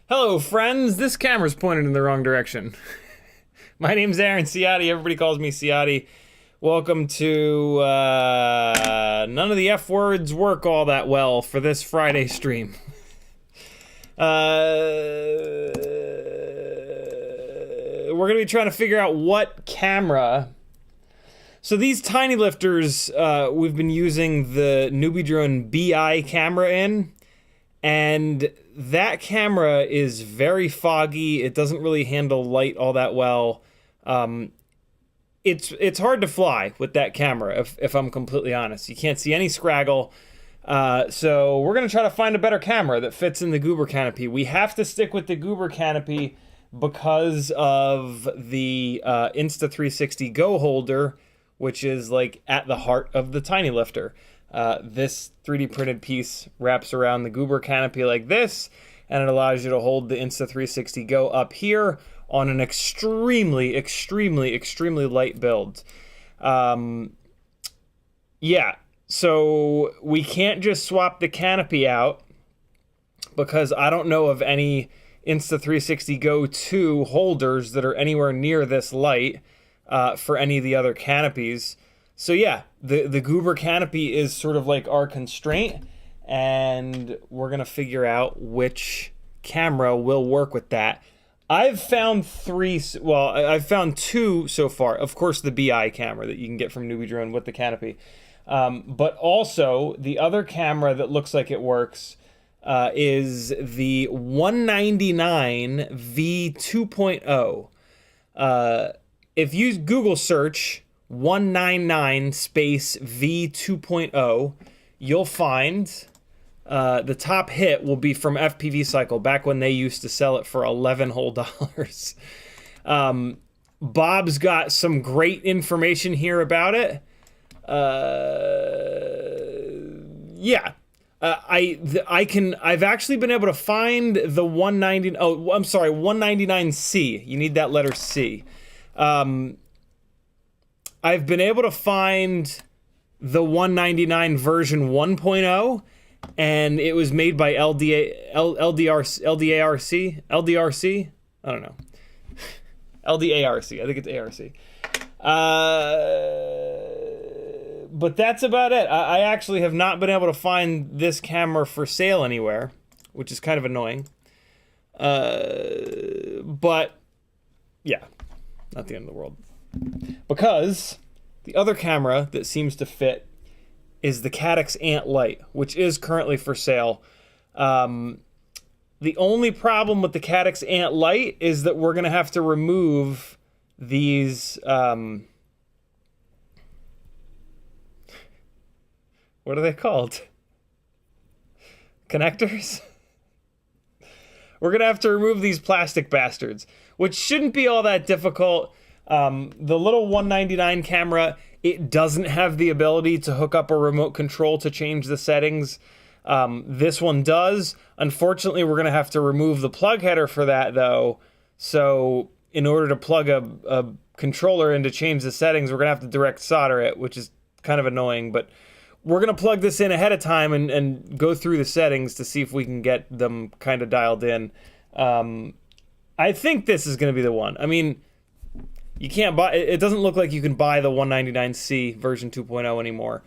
Hello friends, this camera's pointed in the wrong direction. My name's Aaron Ciotti, everybody calls me Ciotti. Welcome to, none of the F words work all that well for this Friday stream. We're gonna be trying to figure out what camera. So these Tinylifters, we've been using the Newbie Drone BI camera in, and that camera is very foggy. It doesn't really handle light all that well. It's hard to fly with that camera, if I'm completely honest. You can't see any scraggle. So we're gonna try to find a better camera that fits in the Goober canopy. We have to stick with the Goober canopy because of the Insta360 Go holder, which is like at the heart of the Tinylifter. This 3D printed piece wraps around the Goober canopy like this, and it allows you to hold the Insta360 Go up here on an extremely light build. Yeah, so we can't just swap the canopy out because I don't know of any Insta360 Go 2 holders that are anywhere near this light for any of the other canopies. So yeah, the Goober canopy is sort of like our constraint, and we're gonna figure out which camera will work with that. I've found I've found two so far. Of course, the BI camera that you can get from Newbie Drone with the canopy, but also the other camera that looks like it works is the 199 V2.0. If you Google search 199 space V2.0, you'll find the top hit will be from FPV Cycle, back when they used to sell it for 11 whole dollars. Bob's got some great information here about it. Yeah. I've actually been able to find the 199C. You need that letter C. I've been able to find the 199 version 1.0, and it was made by LDARC? I don't know. LDARC. I think it's ARC. But that's about it. I actually have not been able to find this camera for sale anywhere, which is kind of annoying. But, yeah, not the end of the world. Because the other camera that seems to fit is the Caddx Ant Light, which is currently for sale. The only problem with the Caddx Ant Light is that we're going to have to remove these... what are they called? Connectors? We're going to have to remove these plastic bastards, which shouldn't be all that difficult. The little 199 camera, it doesn't have the ability to hook up a remote control to change the settings. This one does. Unfortunately, we're going to have to remove the plug header for that, though. So in order to plug a controller in to change the settings, we're going to have to direct solder it, which is kind of annoying. But we're going to plug this in ahead of time and go through the settings to see if we can get them kind of dialed in. I think this is going to be the one. I mean, you can't buy, it doesn't look like you can buy the 199C version 2.0 anymore.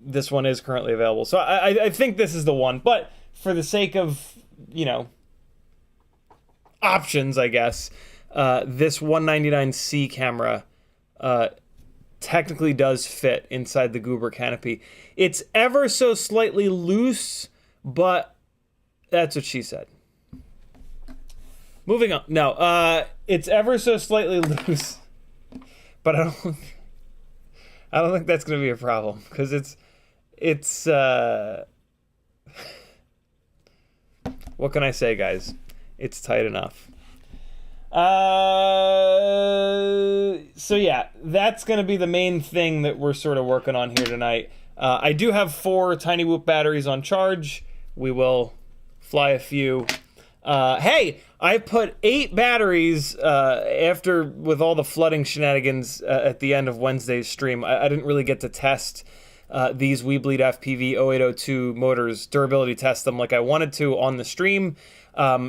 This one is currently available. So I think this is the one. But for the sake of, you know, options, I guess, this 199C camera technically does fit inside the Goober canopy. It's ever so slightly loose, but that's what she said. Moving on. No, it's ever so slightly loose, but I don't think that's going to be a problem, because it's what can I say, guys? It's tight enough. So yeah, that's going to be the main thing that we're sort of working on here tonight. I do have 4 Tinywhoop batteries on charge. We will fly a few. Hey, I put 8 batteries after, with all the flooding shenanigans at the end of Wednesday's stream. I didn't really get to test these Weebleed FPV 0802 motors, durability test them like I wanted to on the stream.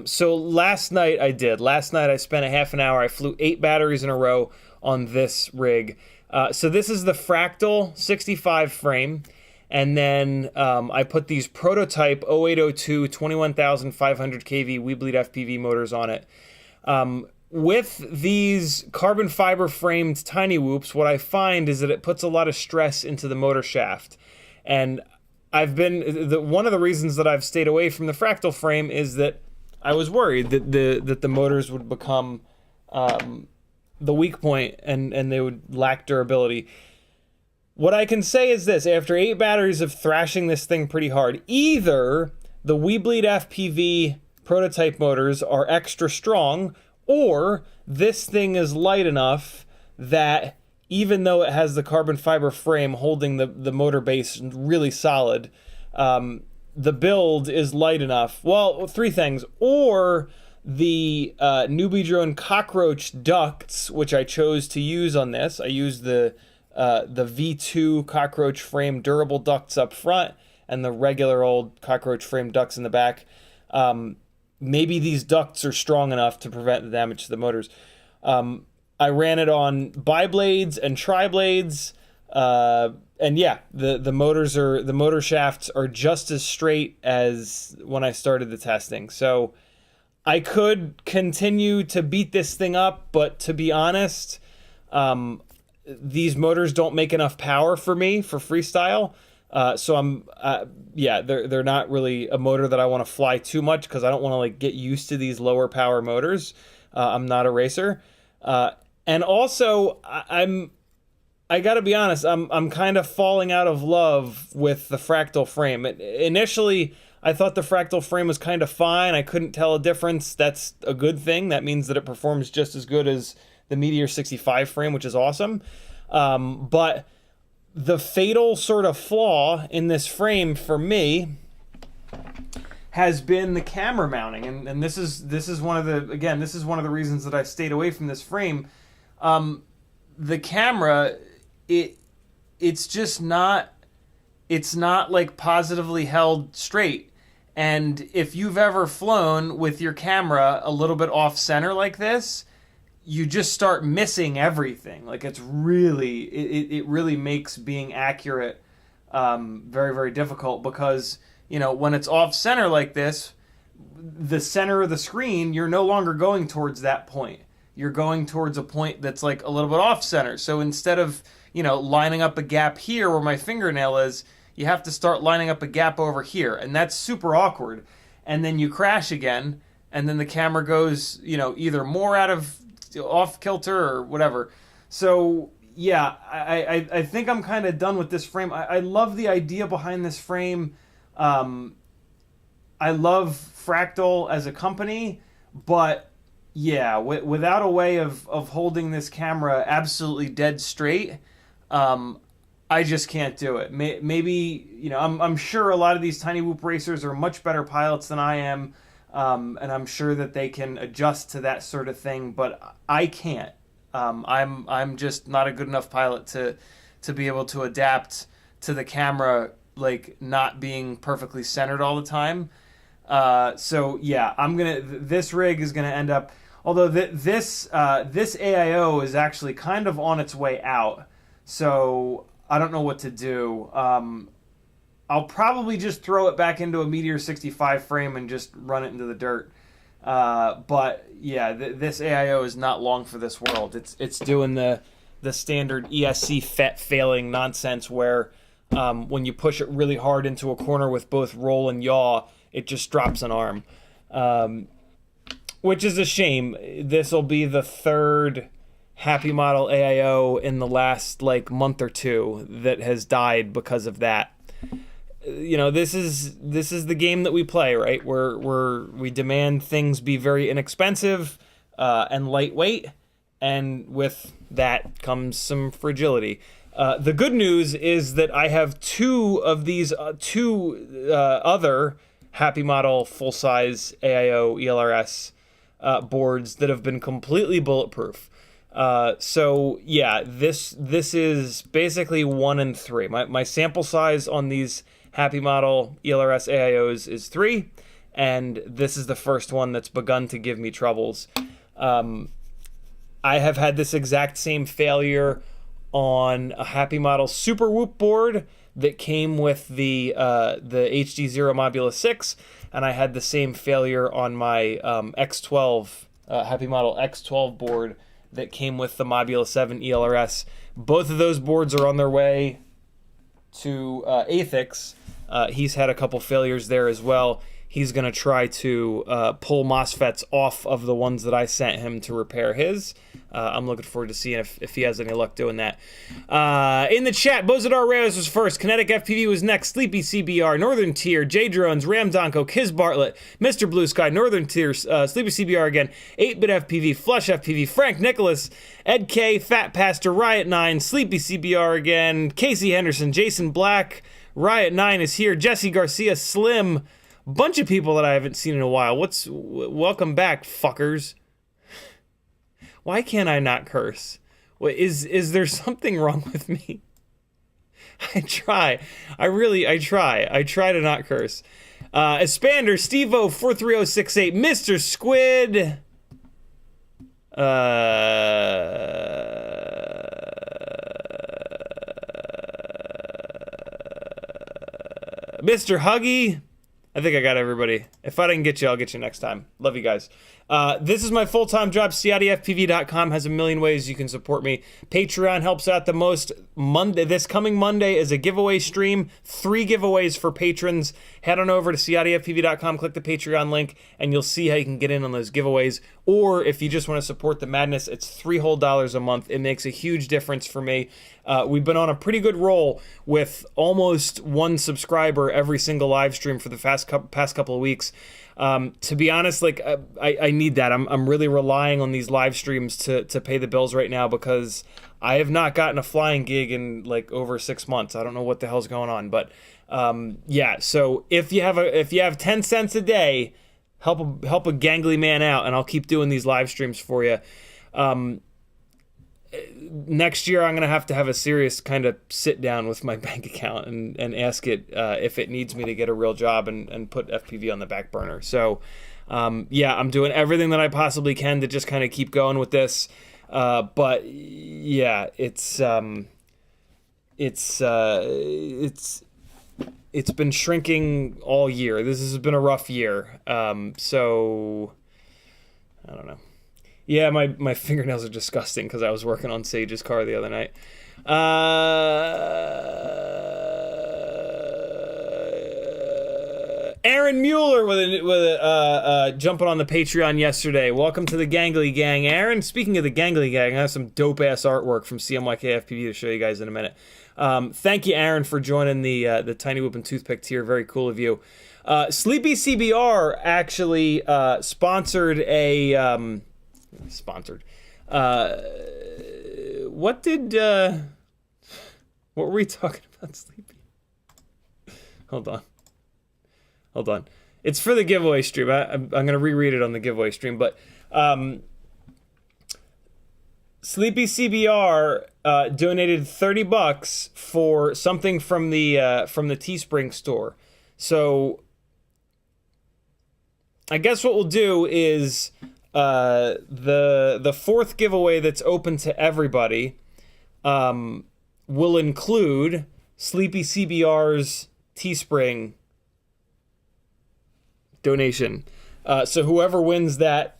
So last night I did. Last night I spent a half an hour. I flew 8 batteries in a row on this rig. So this is the Fractal 65 frame. And then I put these prototype 0802 21,500 kV Weebleed FPV motors on it. With these carbon fiber framed Tinywhoops, what I find is that it puts a lot of stress into the motor shaft. And I've been, one of the reasons that I've stayed away from the Fractal frame is that I was worried that the motors would become the weak point and they would lack durability. What I can say is this: after 8 batteries of thrashing this thing pretty hard, either the Weebleed FPV prototype motors are extra strong, or this thing is light enough that even though it has the carbon fiber frame holding the motor base really solid, the build is light enough. Well, 3 things. Or the Newbie Drone cockroach ducts, which I chose to use on this. I used the V2 cockroach frame durable ducts up front and the regular old cockroach frame ducts in the back. Maybe these ducts are strong enough to prevent the damage to the motors. I ran it on bi-blades and tri-blades, and yeah, the motor shafts are just as straight as when I started the testing. So I could continue to beat this thing up, but to be honest, these motors don't make enough power for me for freestyle. So I'm, yeah, they're not really a motor that I want to fly too much, because I don't want to like get used to these lower power motors. I'm not a racer. And also I gotta be honest, I'm kind of falling out of love with the Fractal frame. Initially, I thought the Fractal frame was kind of fine. I couldn't tell a difference. That's a good thing. That means that it performs just as good as the Meteor 65 frame, which is awesome. But the fatal sort of flaw in this frame for me has been the camera mounting, and this is one of the, again, this is one of the reasons that I stayed away from this frame. The camera, it's just not, it's not like positively held straight. And if you've ever flown with your camera a little bit off center like this, you just start missing everything. Like, it's really, it really makes being accurate very, very difficult, because, you know, when it's off center like this, the center of the screen, you're no longer going towards that point. You're going towards a point that's like a little bit off center. So instead of, you know, lining up a gap here where my fingernail is, you have to start lining up a gap over here, and that's super awkward. And then you crash again, and then the camera goes, you know, either more out of off kilter or whatever. So yeah, I think I'm kind of done with this frame. I love the idea behind this frame. I love Fractal as a company, but yeah, without a way of holding this camera absolutely dead straight, I just can't do it. Maybe, you know, I'm sure a lot of these Tinywhoop racers are much better pilots than I am, and I'm sure that they can adjust to that sort of thing, but I can't. I'm just not a good enough pilot to be able to adapt to the camera like not being perfectly centered all the time. So yeah, this rig is gonna end up, although this AIO is actually kind of on its way out, so I don't know what to do. I'll probably just throw it back into a Meteor 65 frame and just run it into the dirt. But yeah, this AIO is not long for this world. It's doing the standard ESC FET failing nonsense where when you push it really hard into a corner with both roll and yaw, it just drops an arm, which is a shame. This will be the third Happy Model AIO in the last like month or two that has died because of that. You know, this is the game that we play, right? We demand things be very inexpensive and lightweight, and with that comes some fragility. The good news is that I have two of these other Happy Model full-size AIO ELRS boards that have been completely bulletproof. So yeah, this is basically 1 and 3. My sample size on these Happy Model ELRS AIOs is 3, and this is the first one that's begun to give me troubles. I have had this exact same failure on a Happy Model Tinywhoop board that came with the HD0 Modulus 6, and I had the same failure on my X12 Happy Model X12 board that came with the Modulus 7 ELRS. Both of those boards are on their way to Athix. He's had a couple failures there as well. He's going to try to pull MOSFETs off of the ones that I sent him to repair his. I'm looking forward to seeing if he has any luck doing that. In the chat, Bozadar Reyes was first. Kinetic FPV was next. Sleepy CBR, Northern Tier, J Drones, Ram Donko, Kiz Bartlett, Mr. Blue Sky, Northern Tier, Sleepy CBR again, 8-Bit FPV, Flush FPV, Frank Nicholas, Ed K, Fat Pastor, Riot 9, Sleepy CBR again, Casey Henderson, Jason Black, Riot 9 is here, Jesse Garcia, Slim, bunch of people that I haven't seen in a while. Welcome back, fuckers. Why can't I not curse? Is there something wrong with me? I try. I try. I try to not curse. Espander, Stevo, 43068, Mr. Squid. Mr. Huggy. I think I got everybody. If I didn't get you, I'll get you next time. Love you guys. This is my full-time job. CiottiFPV.com has a million ways you can support me. Patreon helps out the most. This coming Monday is a giveaway stream. 3 giveaways for patrons. Head on over to CiottiFPV.com, click the Patreon link, and you'll see how you can get in on those giveaways. Or if you just want to support the madness, it's $3 whole a month. It makes a huge difference for me. We've been on a pretty good roll with almost 1 subscriber every single live stream for the past couple of weeks. To be honest, like I need that. I'm really relying on these live streams to pay the bills right now because I have not gotten a flying gig in like over 6 months. I don't know what the hell's going on, but yeah. So if you have 10 cents a day, help a gangly man out, and I'll keep doing these live streams for you. Next year, I'm going to have a serious kind of sit down with my bank account and ask it if it needs me to get a real job and put FPV on the back burner. So, yeah, I'm doing everything that I possibly can to just kind of keep going with this. But yeah, it's been shrinking all year. This has been a rough year. So I don't know. Yeah, my fingernails are disgusting because I was working on Sage's car the other night. Aaron Mueller with jumping on the Patreon yesterday. Welcome to the Gangly Gang, Aaron. Speaking of the Gangly Gang, I have some dope ass artwork from CMYK FPV to show you guys in a minute. Thank you, Aaron, for joining the Tinywhoop and Toothpick tier. Very cool of you. Sleepy CBR actually sponsored a. What were we talking about, Sleepy? Hold on. It's for the giveaway stream. I'm going to reread it on the giveaway stream, but Sleepy CBR donated $30 for something from the Teespring store. So I guess what we'll do is the fourth giveaway that's open to everybody will include Sleepy CBR's Teespring donation. So whoever wins that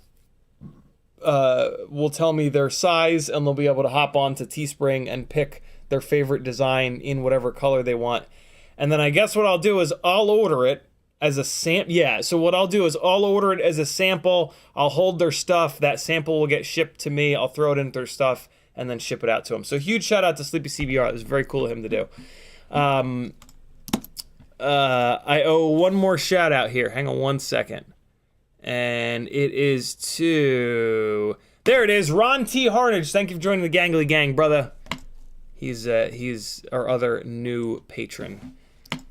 will tell me their size, and they'll be able to hop on to Teespring and pick their favorite design in whatever color they want. And then I guess what I'll do is I'll order it as a sample. Yeah, so what I'll do is I'll order it as a sample. I'll hold their stuff. That sample will get shipped to me. I'll throw it into their stuff and then ship it out to them. So huge shout out to Sleepy CBR. It was very cool of him to do. I owe one more shout out here. Hang on one second. And it is to... There it is. Ron T. Harnage. Thank you for joining the Gangly Gang, brother. He's our other new patron.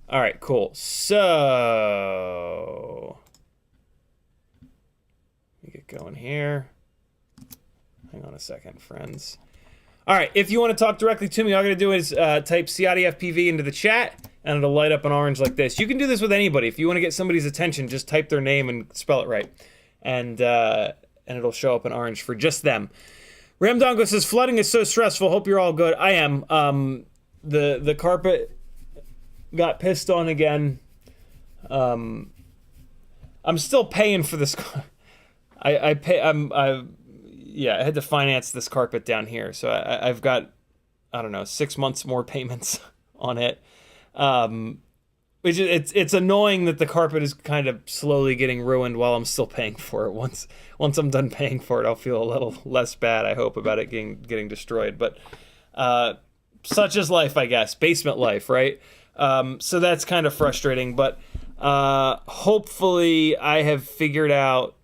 All right, cool. So... let me get going here. Hang on a second, friends. All right, if you want to talk directly to me, all I got to do is type CiottiFPV into the chat, and it'll light up an orange like this. You can do this with anybody. If you want to get somebody's attention, just type their name and spell it right, and it'll show up an orange for just them. Ramdongo says, flooding is so stressful. Hope you're all good. I am. The carpet got pissed on again. I'm still paying for this. I had to finance this carpet down here, so I've got, I don't know, 6 months more payments on it. Which it's annoying that the carpet is kind of slowly getting ruined while I'm still paying for it. Once I'm done paying for it, I'll feel a little less bad, I hope, about it getting destroyed. But such is life, I guess. Basement life, right? So that's kind of frustrating, but hopefully I have figured out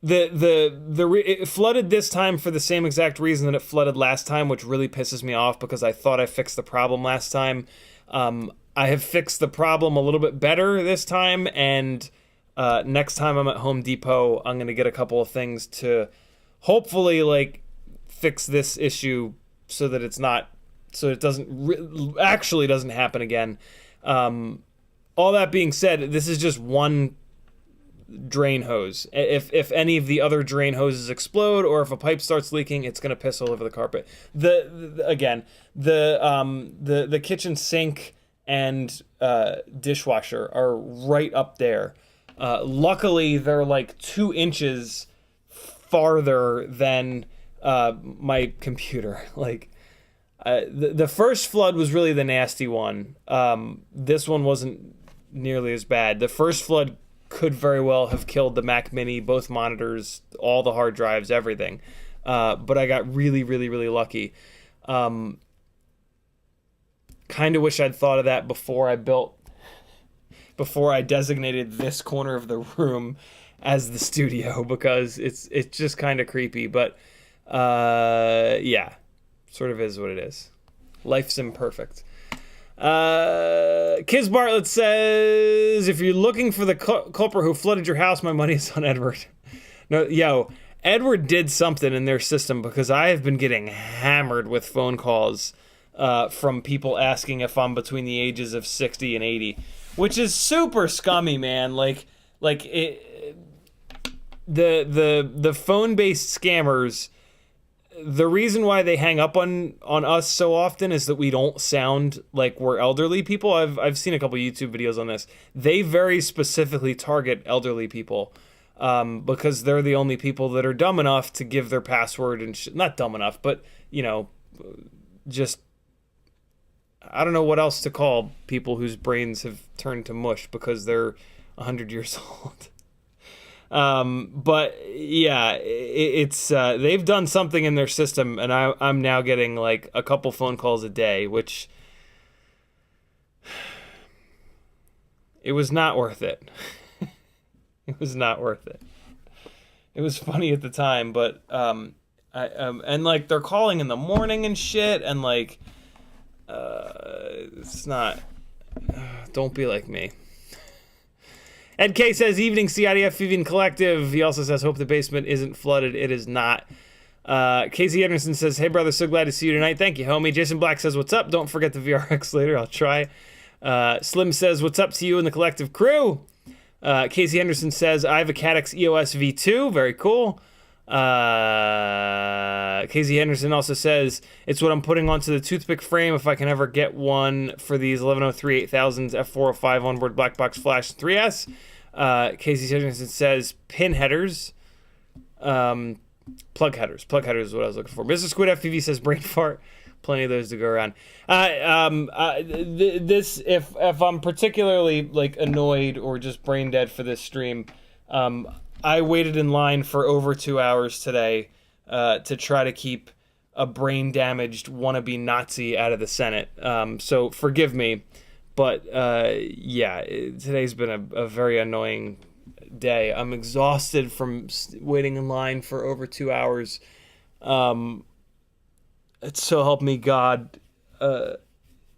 it flooded this time for the same exact reason that it flooded last time, which really pisses me off because I thought I fixed the problem last time. I have fixed the problem a little bit better this time, and next time I'm at Home Depot, I'm going to get a couple of things to hopefully like fix this issue so that it actually doesn't happen again. All that being said, this is just one drain hose. If any of the other drain hoses explode, or if a pipe starts leaking, it's gonna piss all over the carpet. The kitchen sink and dishwasher are right up there. Luckily, they're like 2 inches farther than my computer. Like the first flood was really the nasty one. This one wasn't nearly as bad. The first flood could very well have killed the Mac Mini, both monitors, all the hard drives, everything. But I got really, really, really lucky. Kind of wish I'd thought of that before I designated this corner of the room as the studio, because it's just kind of creepy. But yeah, sort of is what it is. Life's imperfect. Kiz Bartlett says, if you're looking for the culprit who flooded your house, my money is on Edward. No, Edward did something in their system, because I have been getting hammered with phone calls from people asking if I'm between the ages of 60 and 80, which is super scummy, man. The phone-based scammers, the reason why they hang up on us so often is that we don't sound like we're elderly people. I've seen a couple YouTube videos on this. They very specifically target elderly people because they're the only people that are dumb enough to give their password and not dumb enough, but just I don't know what else to call people whose brains have turned to mush because they're 100 years old. But yeah, it's they've done something in their system, and I'm now getting like a couple phone calls a day, which it was not worth it. It was not worth it. It was funny at the time, but and like they're calling in the morning and shit, and like it's not. Don't be like me. Ed K says, evening CiottiFPV Collective. He also says, hope the basement isn't flooded. It is not. Casey Anderson says, hey, brother, so glad to see you tonight. Thank you, homie. Jason Black says, what's up? Don't forget the VRX later. I'll try. Slim says, what's up to you and the collective crew? Casey Henderson says, I have a Caddx EOS V2. Very cool. Casey Henderson also says, it's what I'm putting onto the toothpick frame if I can ever get one for these 1103 8000s F405 onboard black box flash 3S. Casey Henderson says, pin headers. Plug headers. Plug headers is what I was looking for. Mr. Squid FPV says, brain fart. Plenty of those to go around. This, if I'm particularly like annoyed or just brain dead for this stream, I waited in line for over 2 hours today to try to keep a brain damaged wannabe Nazi out of the Senate. So forgive me, but yeah, today's been a very annoying day. I'm exhausted from waiting in line for over 2 hours. So help me God,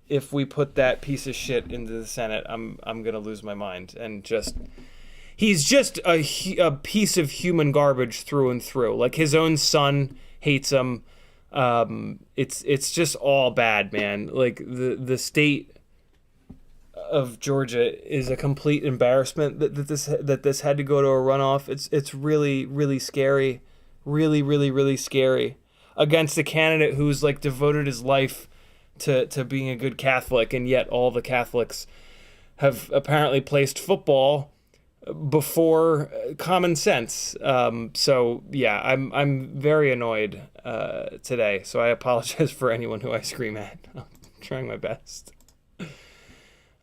if we put that piece of shit into the Senate, I'm gonna lose my mind. And he's just a piece of human garbage through and through. Like, his own son hates him. It's just all bad, man. Like, the state of Georgia is a complete embarrassment that this had to go to a runoff. It's really, really scary. Really, really, really scary. Against a candidate who's like devoted his life to being a good Catholic, and yet all the Catholics have apparently placed football before common sense. So yeah, I'm very annoyed today. So I apologize for anyone who I scream at. I'm trying my best.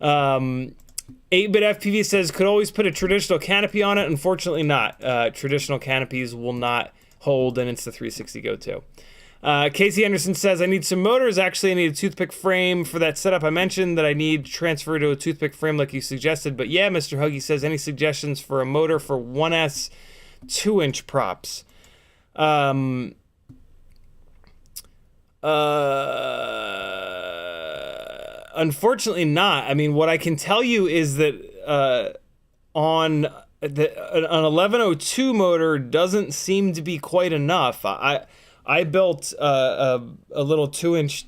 8-bit FPV says, could always put a traditional canopy on it. Unfortunately not. Traditional canopies will not hold an Insta360 Go 2. Casey Anderson says, I need some motors. Actually, I need a toothpick frame for that setup I mentioned that I need to transfer to a toothpick frame like you suggested. But yeah, Mr. Huggy says, any suggestions for a motor for 1S 2-inch props? Unfortunately not. I mean, what I can tell you is that an 1102 motor doesn't seem to be quite enough. I built a little 2-inch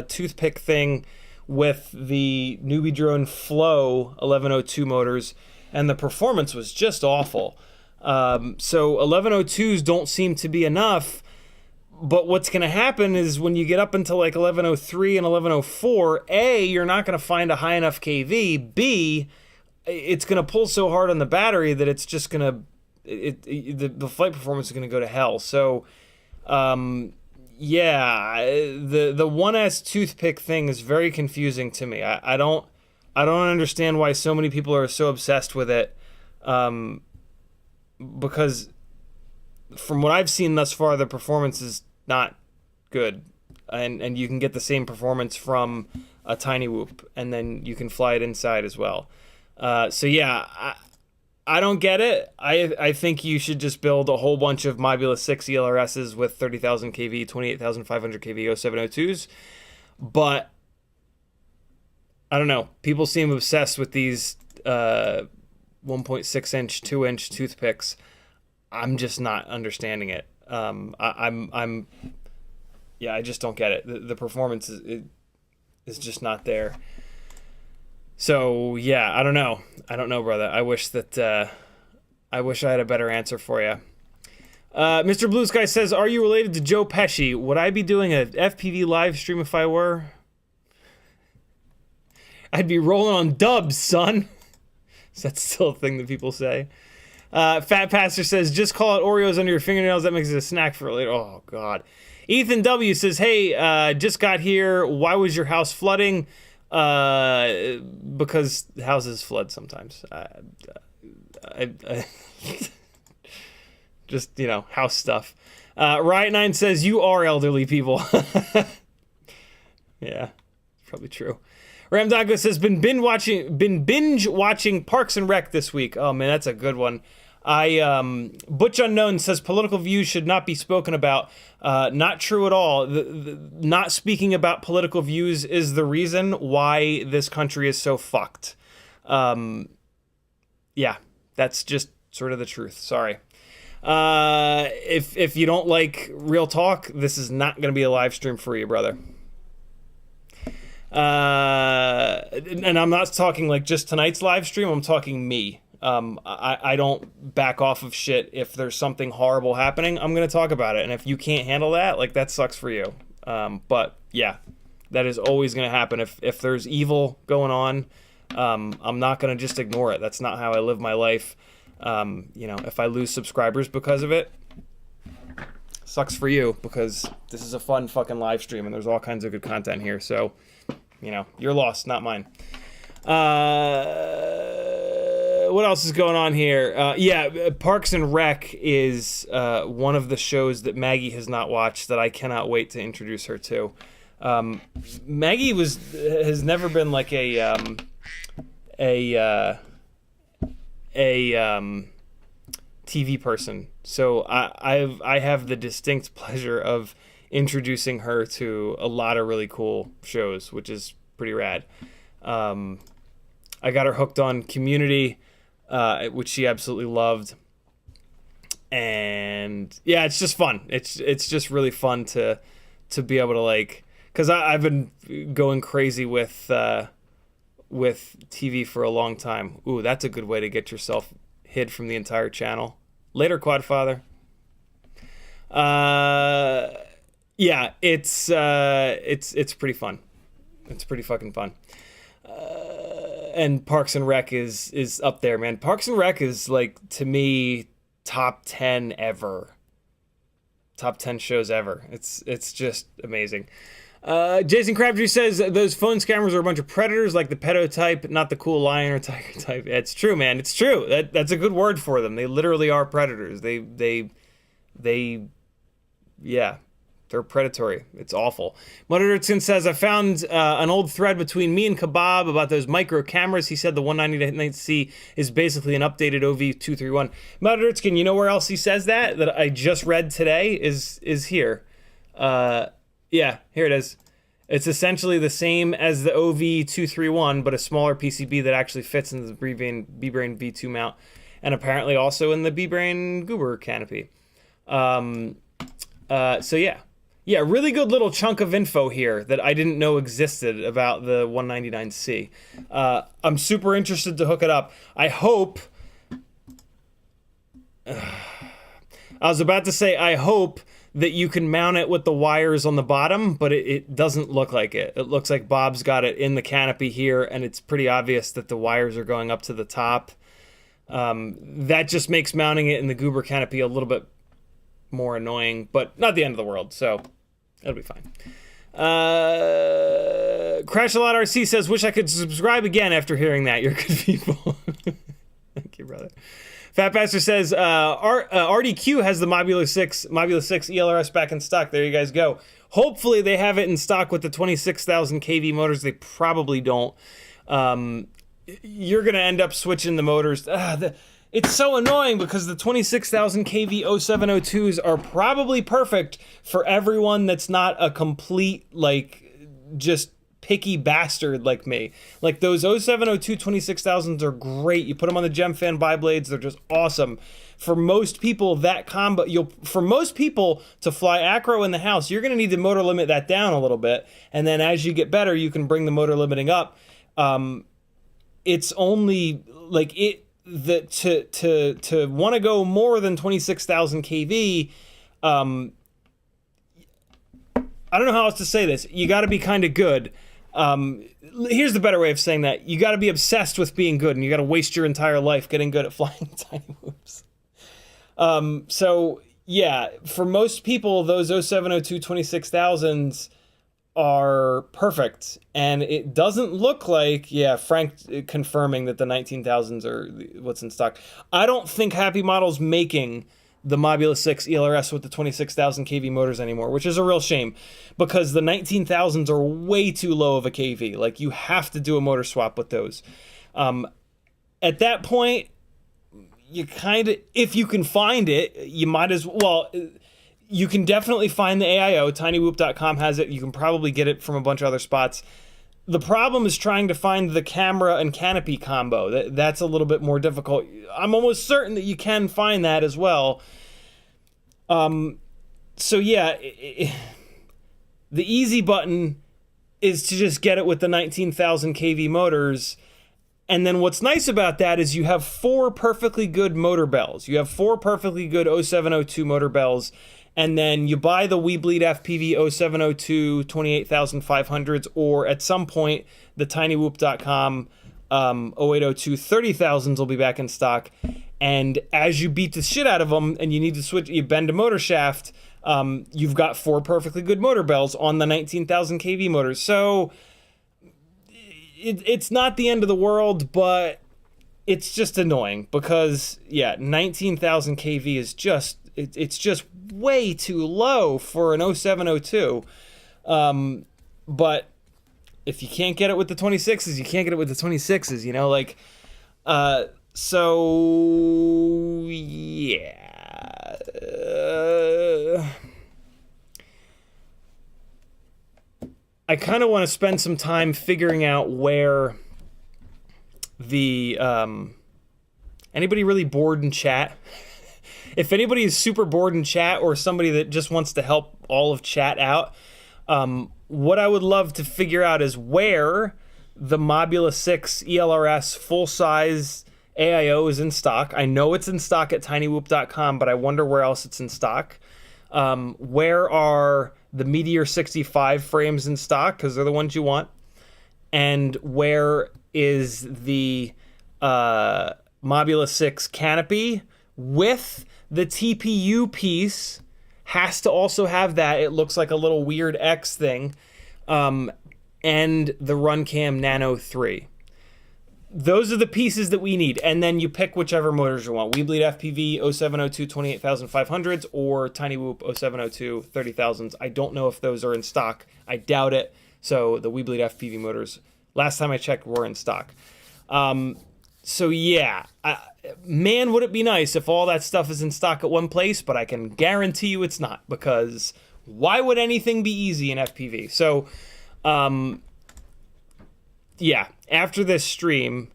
toothpick thing with the Newbie Drone Flow 1102 motors, and the performance was just awful. So 1102s don't seem to be enough. But what's going to happen is when you get up into like 1103 and 1104, A, you're not going to find a high enough KV. B, it's going to pull so hard on the battery that it's just going to, the flight performance is going to go to hell. So, yeah, the 1S toothpick thing is very confusing to me. I don't understand why so many people are so obsessed with it. Because from what I've seen thus far, the performance is not good, and you can get the same performance from a Tinywhoop, and then you can fly it inside as well. So yeah, I don't get it. I think you should just build a whole bunch of Mobula 6 ELRSs with 30,000 kV, 28,500 kV 0702s, but I don't know. People seem obsessed with these 1.6 inch, 2-inch toothpicks. I'm just not understanding it. Yeah, I just don't get it. The performance is just not there. So yeah, I don't know, brother. I wish I had a better answer for you. Mr. Blue Sky says, are you related to Joe Pesci? Would I be doing a FPV live stream if I were? I'd be rolling on dubs, son. Is that still a thing that people say? Fat Pastor says, just call it Oreos under your fingernails. That makes it a snack for later. Oh, God. Ethan W. says, hey, just got here. Why was your house flooding? Because houses flood sometimes. Just, house stuff. Riot9 says, you are elderly people. Yeah, probably true. Ramdago says, been binge watching Parks and Rec this week. Oh man, that's a good one. Butch Unknown says political views should not be spoken about. Not true at all. Not speaking about political views is the reason why this country is so fucked. Yeah, that's just sort of the truth. Sorry. If you don't like real talk, this is not going to be a live stream for you, brother. And I'm not talking like just tonight's live stream. I'm talking me. I don't back off of shit. If there's something horrible happening, I'm going to talk about it. And if you can't handle that, like, that sucks for you. But yeah, that is always going to happen. If there's evil going on, I'm not going to just ignore it. That's not how I live my life. You know, if I lose subscribers because of it, sucks for you, because this is a fun fucking live stream and there's all kinds of good content here. So, you know, you're lost, not mine. What else is going on here? Yeah, Parks and Rec is one of the shows that Maggie has not watched that I cannot wait to introduce her to. Maggie has never been like a TV person, so I have the distinct pleasure of introducing her to a lot of really cool shows, which is pretty rad. I got her hooked on Community, which she absolutely loved, and yeah, it's just fun. It's just really fun to be able to, like, because I've been going crazy with TV for a long time. Ooh, that's a good way to get yourself hid from the entire channel. Later, Quadfather. Yeah, it's pretty fun. It's pretty fucking fun. And Parks and Rec is up there, man. Parks and Rec is, like, to me, top 10 ever. Top 10 shows ever. It's just amazing. Jason Crabtree says those phone scammers are a bunch of predators, like the pedo type, not the cool lion or tiger type. It's true, man. It's true. That's a good word for them. They literally are predators. Yeah, they're predatory. It's awful. Mudderton says, I found an old thread between me and Kebab about those micro cameras. He said the 190-C is basically an updated OV231. Mudderton, you know where else he says that I just read today is here. Yeah, here it is. It's essentially the same as the OV231, but a smaller PCB that actually fits in the B-Brain V2 mount, and apparently also in the B-Brain Goober canopy. So yeah, really good little chunk of info here that I didn't know existed about the 199C. I'm super interested to hook it up. I hope... I was about to say, I hope that you can mount it with the wires on the bottom, but it doesn't look like it. It looks like Bob's got it in the canopy here, and it's pretty obvious that the wires are going up to the top. That just makes mounting it in the Goober canopy a little bit more annoying, but not the end of the world, so it'll be fine. Crash a Lot RC says, wish I could subscribe again after hearing that. You're good people. Thank you, brother. Fat Bastard says, RDQ has the Mobula 6 ELRS back in stock. There you guys go. Hopefully they have it in stock with the 26,000 kV motors. They probably don't. You're going to end up switching the motors. It's so annoying because the 26,000 kV 0702s are probably perfect for everyone that's not a complete, like, just picky bastard like me. Like, those 0702 26,000s are great. You put them on the Gemfan bi-blades, they're just awesome. For most people, that combo, for most people to fly acro in the house, you're going to need to motor limit that down a little bit, and then as you get better, you can bring the motor limiting up. It's only like to want to go more than 26,000 kV. I don't know how else to say this. You got to be kind of good. Here's the better way of saying that. You got to be obsessed with being good, and you got to waste your entire life getting good at flying Tinywhoops. So yeah, for most people, those 0702 26,000s are perfect, and it doesn't look like, yeah, Frank confirming that the 19,000s are what's in stock. I don't think Happy Model's making the Mobula 6 ELRS with the 26,000 kV motors anymore, which is a real shame, because the 19,000s are way too low of a kV. Like, you have to do a motor swap with those. At that point, you kind of, if you can find it, you might as well. You can definitely find the AIO. Tinywhoop.com has it. You can probably get it from a bunch of other spots. The problem is trying to find the camera and canopy combo. That's a little bit more difficult. I'm almost certain that you can find that as well. So yeah, the easy button is to just get it with the 19,000 kV motors. And then what's nice about that is you have 4 perfectly good motor bells. You have 4 perfectly good 0702 motor bells. And then you buy the We Bleed FPV 0702 28,500s, or at some point, the Tinywhoop.com 0802 30,000s will be back in stock. And as you beat the shit out of them and you need to switch, you bend a motor shaft, you've got 4 perfectly good motor bells on the 19,000 kV motors. So it's not the end of the world, but it's just annoying because, yeah, 19,000 kV is just, it's just way too low for an 0702. But if you can't get it with the 26s, you can't get it with the 26s, you know, like, so, yeah. I kind of want to spend some time figuring out where the, anybody really bored in chat? If anybody is super bored in chat, or somebody that just wants to help all of chat out, what I would love to figure out is where the Mobula 6 ELRS full-size AIO is in stock. I know it's in stock at tinywhoop.com, but I wonder where else it's in stock. Where are the Meteor 65 frames in stock, because they're the ones you want? And where is the Mobula 6 canopy with the TPU piece? Has to also have that. It looks like a little weird X thing. And the Runcam Nano 3. Those are the pieces that we need. And then you pick whichever motors you want. We Bleed FPV 0702 28,500s or Tinywhoop 0702 30,000s. I don't know if those are in stock. I doubt it. So the We Bleed FPV motors, last time I checked, were in stock. So yeah, man, would it be nice if all that stuff is in stock at one place, but I can guarantee you it's not, because why would anything be easy in FPV? So, yeah, after this stream,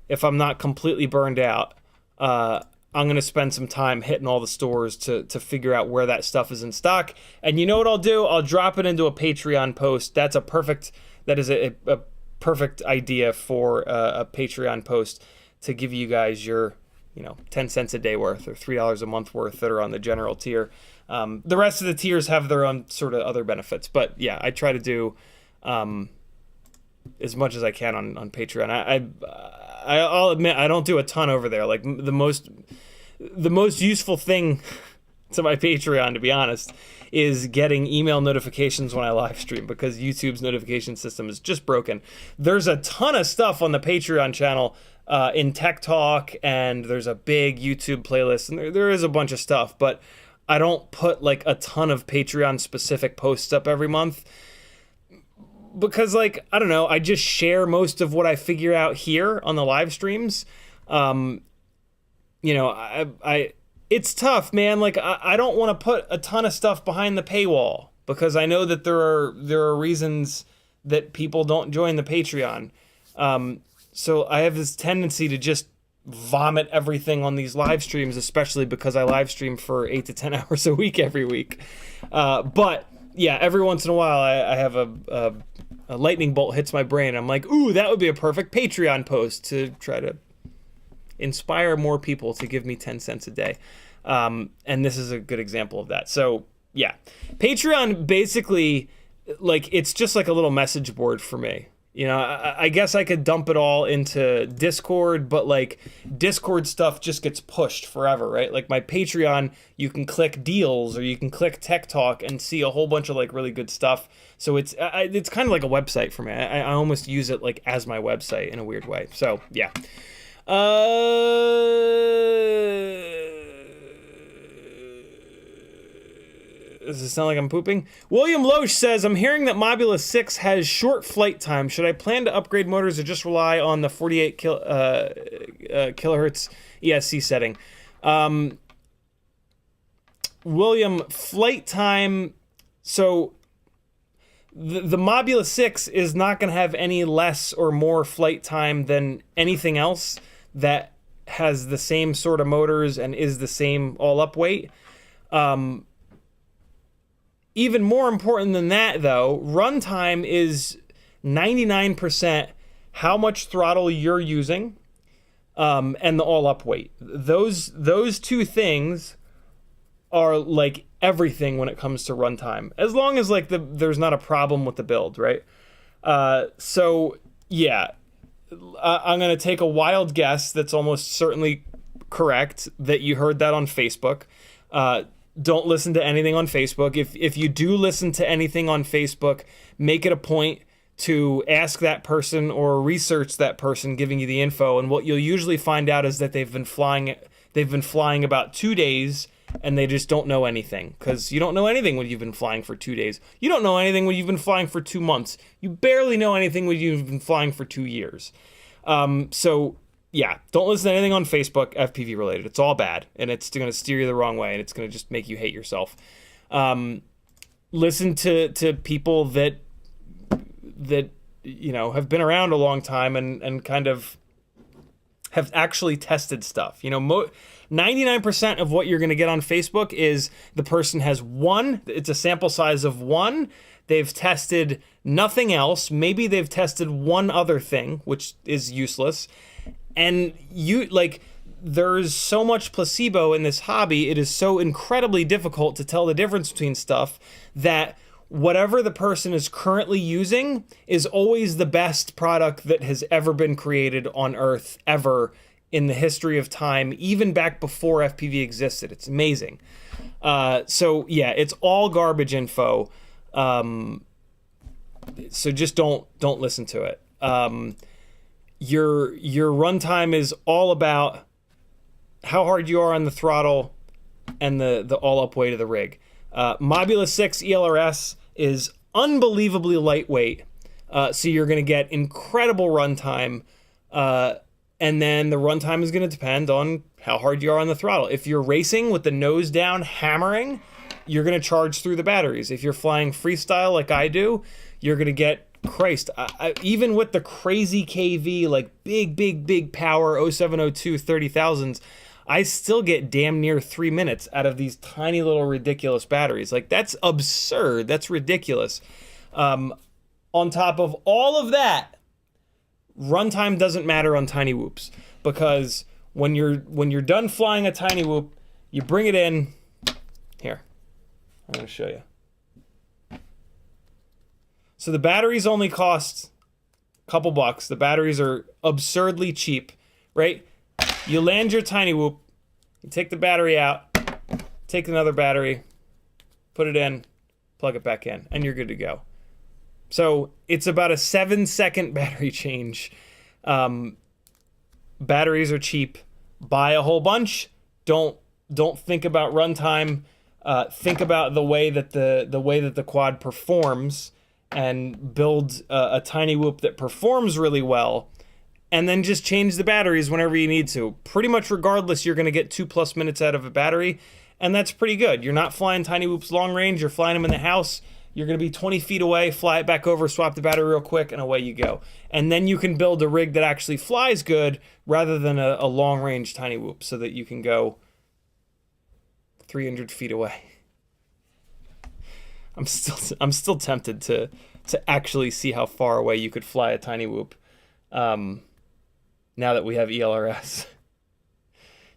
if I'm not completely burned out, I'm going to spend some time hitting all the stores to figure out where that stuff is in stock. And you know what I'll do? I'll drop it into a Patreon post. That is a perfect idea for a Patreon post to give you guys your, 10 cents a day worth or $3 a month worth that are on the general tier. The rest of the tiers have their own sort of other benefits. But yeah, I try to do as much as I can on Patreon. I'll admit I don't do a ton over there. Like the most useful thing to my Patreon, to be honest, is getting email notifications when I live stream, because YouTube's notification system is just broken. There's a ton of stuff on the Patreon channel in Tech Talk, and there's a big YouTube playlist, and there is a bunch of stuff, but I don't put like a ton of Patreon specific posts up every month, because, like, I don't know, I just share most of what I figure out here on the live streams. It's tough, man. Like, I don't want to put a ton of stuff behind the paywall, because I know that there are reasons that people don't join the Patreon. So I have this tendency to just vomit everything on these live streams, especially because I live stream for 8 to 10 hours a week every week. But yeah, every once in a while I have a lightning bolt hits my brain. I'm like, ooh, that would be a perfect Patreon post to try to inspire more people to give me 10 cents a day. And this is a good example of that. So yeah, Patreon basically, like, it's just like a little message board for me. I guess I could dump it all into Discord, but like Discord stuff just gets pushed forever, right? Like my Patreon, you can click deals or you can click Tech Talk and see a whole bunch of like really good stuff. So it's kind of like a website for me. I almost use it like as my website in a weird way. So yeah. Does it sound like I'm pooping? William Loesch says, I'm hearing that Mobula 6 has short flight time. Should I plan to upgrade motors or just rely on the 48 kilohertz ESC setting? William, flight time. So the Mobula 6 is not going to have any less or more flight time than anything else that has the same sort of motors and is the same all-up weight. even more important than that, though, runtime is 99% how much throttle you're using, and the all-up weight. Those two things are like everything when it comes to runtime, as long as like there's not a problem with the build, right? So yeah, I'm gonna take a wild guess that's almost certainly correct that you heard that on Facebook. Don't listen to anything on Facebook. If you do listen to anything on Facebook, make it a point to ask that person or research that person giving you the info. And what you'll usually find out is that they've been flying about 2 days, and they just don't know anything, because you don't know anything when you've been flying for 2 days. You don't know anything when you've been flying for 2 months. You barely know anything when you've been flying for 2 years. So yeah, don't listen to anything on Facebook FPV related. It's all bad, and it's going to steer you the wrong way, and it's going to just make you hate yourself. Listen to people that you know have been around a long time and kind of have actually tested stuff. You know, 99% of what you're going to get on Facebook is the person has it's a sample size of one. They've tested nothing else. Maybe they've tested one other thing, which is useless. And there's so much placebo in this hobby. It is so incredibly difficult to tell the difference between stuff that whatever the person is currently using is always the best product that has ever been created on Earth, ever, in the history of time, even back before FPV existed. It's amazing. So yeah, it's all garbage info. So just don't listen to it. Your runtime is all about how hard you are on the throttle and the all-up weight of the rig. Mobula 6 ELRS is unbelievably lightweight, so you're going to get incredible runtime, and then the runtime is going to depend on how hard you are on the throttle. If you're racing with the nose down, hammering, you're going to charge through the batteries. If you're flying freestyle like I do, you're going to get, Christ, even with the crazy KV, like big power 0702 30,000s, I still get damn near 3 minutes out of these tiny little ridiculous batteries. Like, that's absurd. That's ridiculous. On top of all of that, runtime doesn't matter on Tinywhoops, because when you're done flying a Tinywhoop, you bring it in. Here, I'm going to show you. So the batteries only cost a couple bucks. The batteries are absurdly cheap, right? You land your Tinywhoop, you take the battery out, take another battery, put it in, plug it back in, and you're good to go. So it's about a 7-second battery change. Batteries are cheap. Buy a whole bunch. Don't think about runtime. Think about the way that the quad performs, and build a Tinywhoop that performs really well, and then just change the batteries whenever you need to. Pretty much regardless, you're going to get 2+ minutes out of a battery, and that's pretty good. You're not flying Tinywhoops long range. You're flying them in the house. You're going to be 20 feet away, fly it back over, swap the battery real quick, and away you go. And then you can build a rig that actually flies good rather than a long-range Tinywhoop, so that you can go 300 feet away. I'm still tempted to actually see how far away you could fly a Tinywhoop. Now that we have ELRS,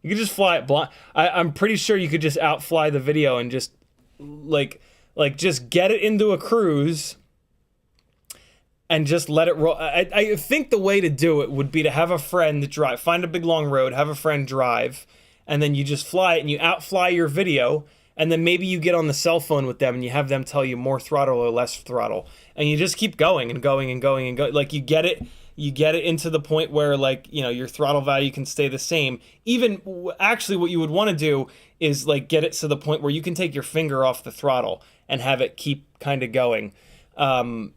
you could just fly it blind. I'm pretty sure you could just outfly the video and just just get it into a cruise and just let it roll. I think the way to do it would be to have a friend drive, find a big long road, have a friend drive, and then you just fly it and you outfly your video. And then maybe you get on the cell phone with them and you have them tell you more throttle or less throttle. And you just keep going and going and going and going. Like, you get it into the point where, like, you know, your throttle value can stay the same. Even, actually, what you would want to do is, like, get it to the point where you can take your finger off the throttle and have it keep kind of going. And,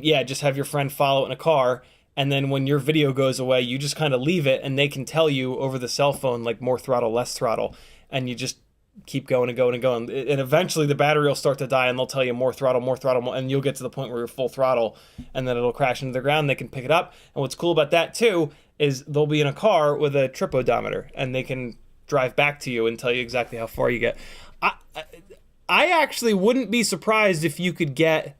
yeah, just have your friend follow it in a car. And then when your video goes away, you just kind of leave it and they can tell you over the cell phone, like, more throttle, less throttle. And you just keep going and going and going, and eventually the battery will start to die and they'll tell you more throttle, and you'll get to the point where you're full throttle, and then it'll crash into the ground. They can pick it up, and what's cool about that too is they'll be in a car with a trip odometer, and they can drive back to you and tell you exactly how far you get. I actually wouldn't be surprised if you could get...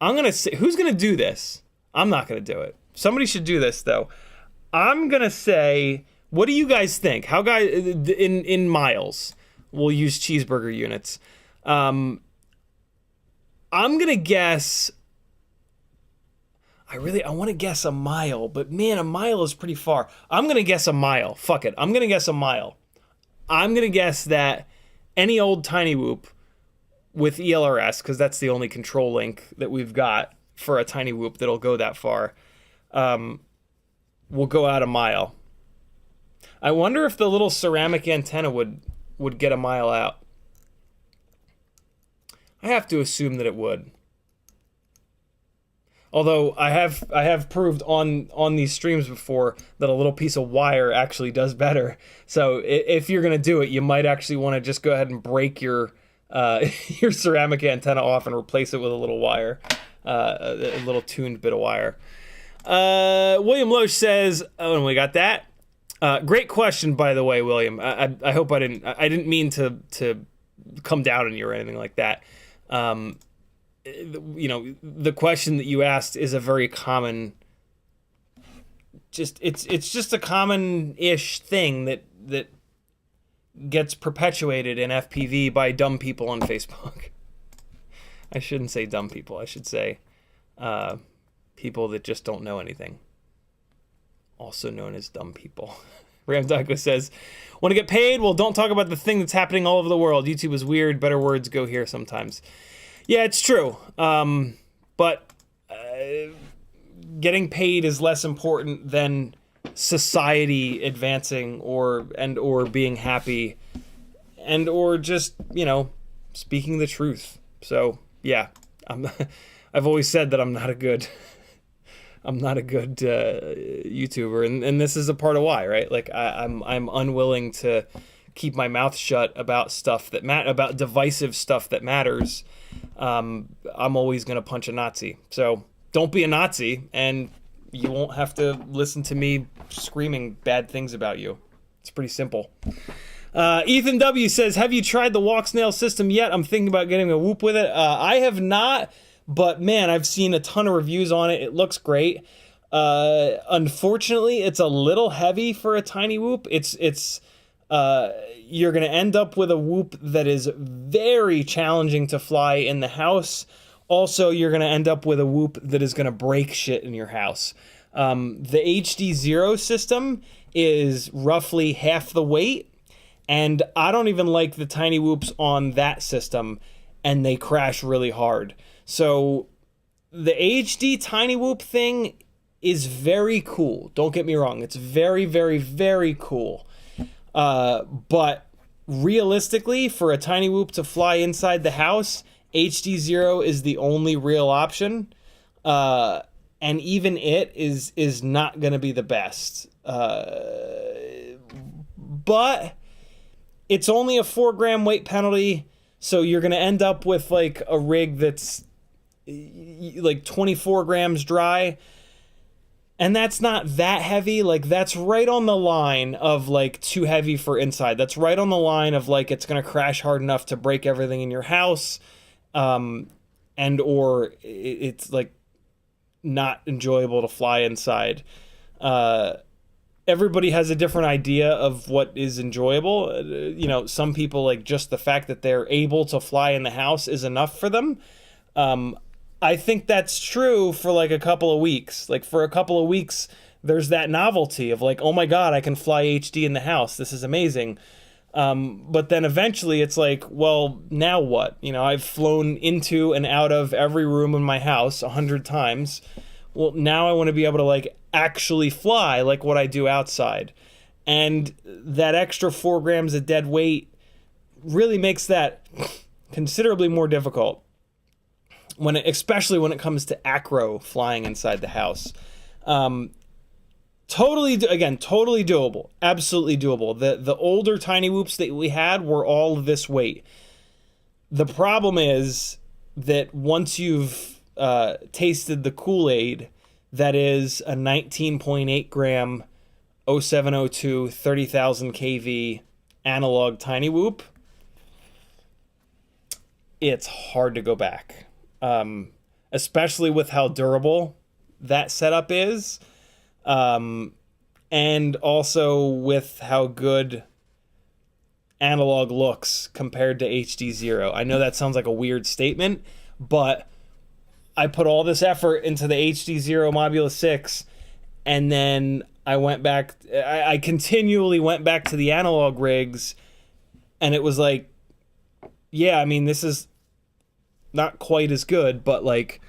I'm going to say... Who's going to do this? I'm not going to do it. Somebody should do this, though. I'm going to say... What do you guys think? How guys... In miles. We'll use cheeseburger units. I'm going to guess... I want to guess a mile, but man, a mile is pretty far. I'm going to guess a mile. Fuck it. I'm going to guess a mile. I'm going to guess that any old Tinywhoop with ELRS, because that's the only control link that we've got for a Tinywhoop that'll go that far, will go out a mile. I wonder if the little ceramic antenna would get a mile out. I have to assume that it would. Although I have proved on these streams before that a little piece of wire actually does better. So if you're gonna do it, you might actually want to just go ahead and break your your ceramic antenna off and replace it with a little wire, a little tuned bit of wire. William Loesch says, "Oh, and we got that. Great question, by the way, William. I hope I didn't mean to come down on you or anything like that. You know, the question that you asked is a very common, it's just a common-ish thing that gets perpetuated in FPV by dumb people on Facebook. I shouldn't say dumb people. I should say people that just don't know anything. Also known as dumb people. Ramdyko says, want to get paid? Well, don't talk about the thing that's happening all over the world. YouTube is weird. Better words go here sometimes. Yeah, it's true. But getting paid is less important than society advancing or being happy or just, you know, speaking the truth. So, yeah, I've always said that I'm not a good YouTuber, and this is a part of why, right? Like I'm unwilling to keep my mouth shut about stuff that about divisive stuff that matters. I'm always gonna punch a Nazi. So don't be a Nazi, and you won't have to listen to me screaming bad things about you. It's pretty simple. Ethan W says, have you tried the walk snail system yet? I'm thinking about getting a Whoop with it. I have not. But man, I've seen a ton of reviews on it. It looks great. Unfortunately, it's a little heavy for a Tinywhoop. You're going to end up with a Whoop that is very challenging to fly in the house. Also, you're going to end up with a Whoop that is going to break shit in your house. The HD0 system is roughly half the weight, and I don't even like the Tinywhoops on that system, and they crash really hard. So the HD Tinywhoop thing is very cool. Don't get me wrong. It's very, very, very cool. But realistically, for a Tinywhoop to fly inside the house, HD0 is the only real option. And even it is not going to be the best. But it's only a 4-gram weight penalty. So you're going to end up with like a rig that's like 24 grams dry, and that's not that heavy. Like that's right on the line of like too heavy for inside. That's right on the line of like it's gonna crash hard enough to break everything in your house, and or it's like not enjoyable to fly inside. Everybody has a different idea of what is enjoyable. You know, some people like just the fact that they're able to fly in the house is enough for them. I think that's true for like a couple of weeks. Like for a couple of weeks, there's that novelty of like, oh my God, I can fly HD in the house. This is amazing. But then eventually it's like, well, now what? You know, I've flown into and out of every room in my house 100 times. Well, now I want to be able to like actually fly like what I do outside. And that extra 4 grams of dead weight really makes that considerably more difficult. Especially when it comes to acro flying inside the house. Totally doable. Absolutely doable. The older Tinywhoops that we had were all this weight. The problem is that once you've tasted the Kool-Aid, that is a 19.8 gram 0702 30,000 kV analog Tinywhoop, it's hard to go back. Especially with how durable that setup is. And also with how good analog looks compared to HD0. I know that sounds like a weird statement, but I put all this effort into the HD0 Mobula 6, and then I went back, I continually went back to the analog rigs, and it was like, yeah, I mean, this is not quite as good, but like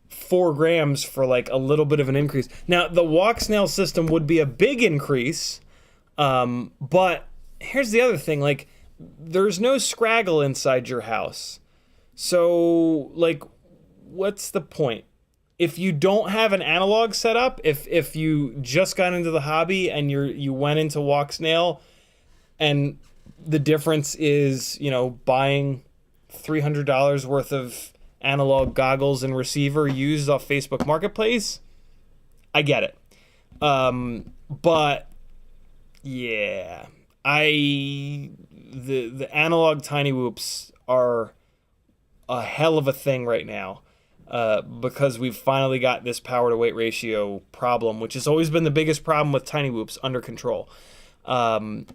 4 grams for like a little bit of an increase. Now, the walk snail system would be a big increase, but here's the other thing, like, there's no scraggle inside your house. So, like, what's the point? If you don't have an analog setup, if you just got into the hobby and you went into walk snail, and the difference is, you know, buying $300 worth of analog goggles and receiver used off Facebook Marketplace, I get it. But yeah, the analog Tinywhoops are a hell of a thing right now, because we've finally got this power to weight ratio problem, which has always been the biggest problem with Tinywhoops, under control. And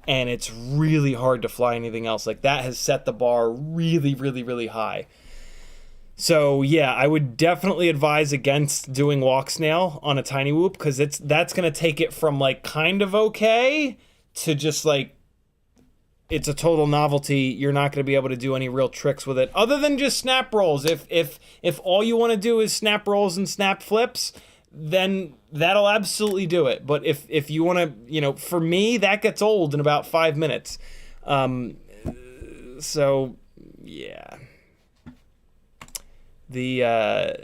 it's really hard to fly anything else. Like, that has set the bar really, really, really high. So yeah, I would definitely advise against doing walk snail on a Tinywhoop, because that's going to take it from like kind of okay to just like, it's a total novelty. You're not going to be able to do any real tricks with it other than just snap rolls. If all you want to do is snap rolls and snap flips, then that'll absolutely do it. But if you want to, you know, for me, that gets old in about 5 minutes. So yeah. The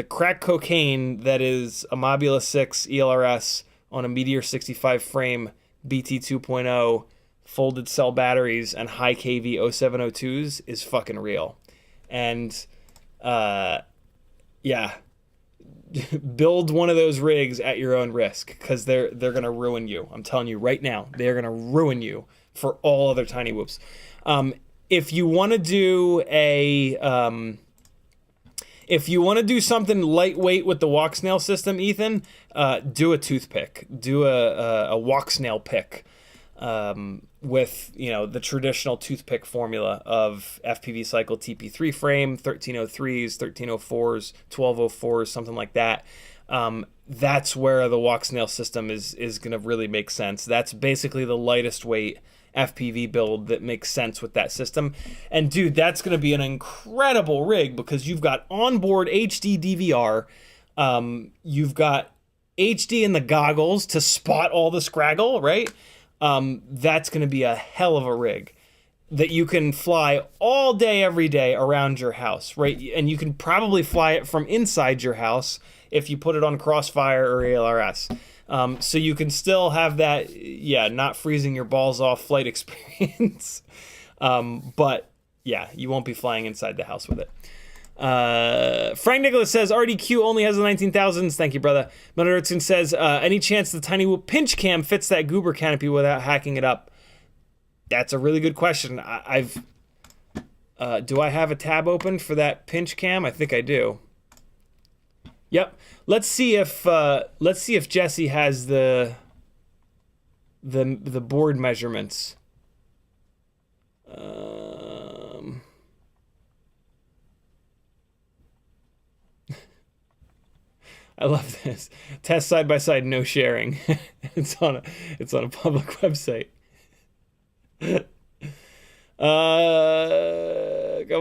crack cocaine that is a Mobula 6 ELRS on a Meteor 65 frame BT 2.0 folded cell batteries and high KV 0702s is fucking real. And yeah, build one of those rigs at your own risk, because they're gonna ruin you. I'm telling you right now, they're gonna ruin you for all other Tinywhoops. If you want to do if you want to do something lightweight with the walk snail system, Ethan, do a toothpick. Do a walk snail pick, with, you know, the traditional toothpick formula of FPV cycle TP3 frame, 1303s, 1304s, 1204s, something like that. That's where the walk snail system is going to really make sense. That's basically the lightest weight FPV build that makes sense with that system. And dude, that's going to be an incredible rig, because you've got onboard HD DVR, you've got HD in the goggles to spot all the scraggle, right? That's going to be a hell of a rig that you can fly all day, every day around your house, right? And you can probably fly it from inside your house if you put it on Crossfire or ELRS. So you can still have that, yeah, not freezing your balls off flight experience. But yeah, you won't be flying inside the house with it. Frank Nicholas says, RDQ only has the 19,000s. Thank you, brother. Motherson says, any chance the Tinywhoop pinch cam fits that Goober canopy without hacking it up? That's a really good question. Do I have a tab open for that pinch cam? I think I do. Yep. Let's see if Jesse has the board measurements. I love this. Test side by side, no sharing. It's on a public website. Come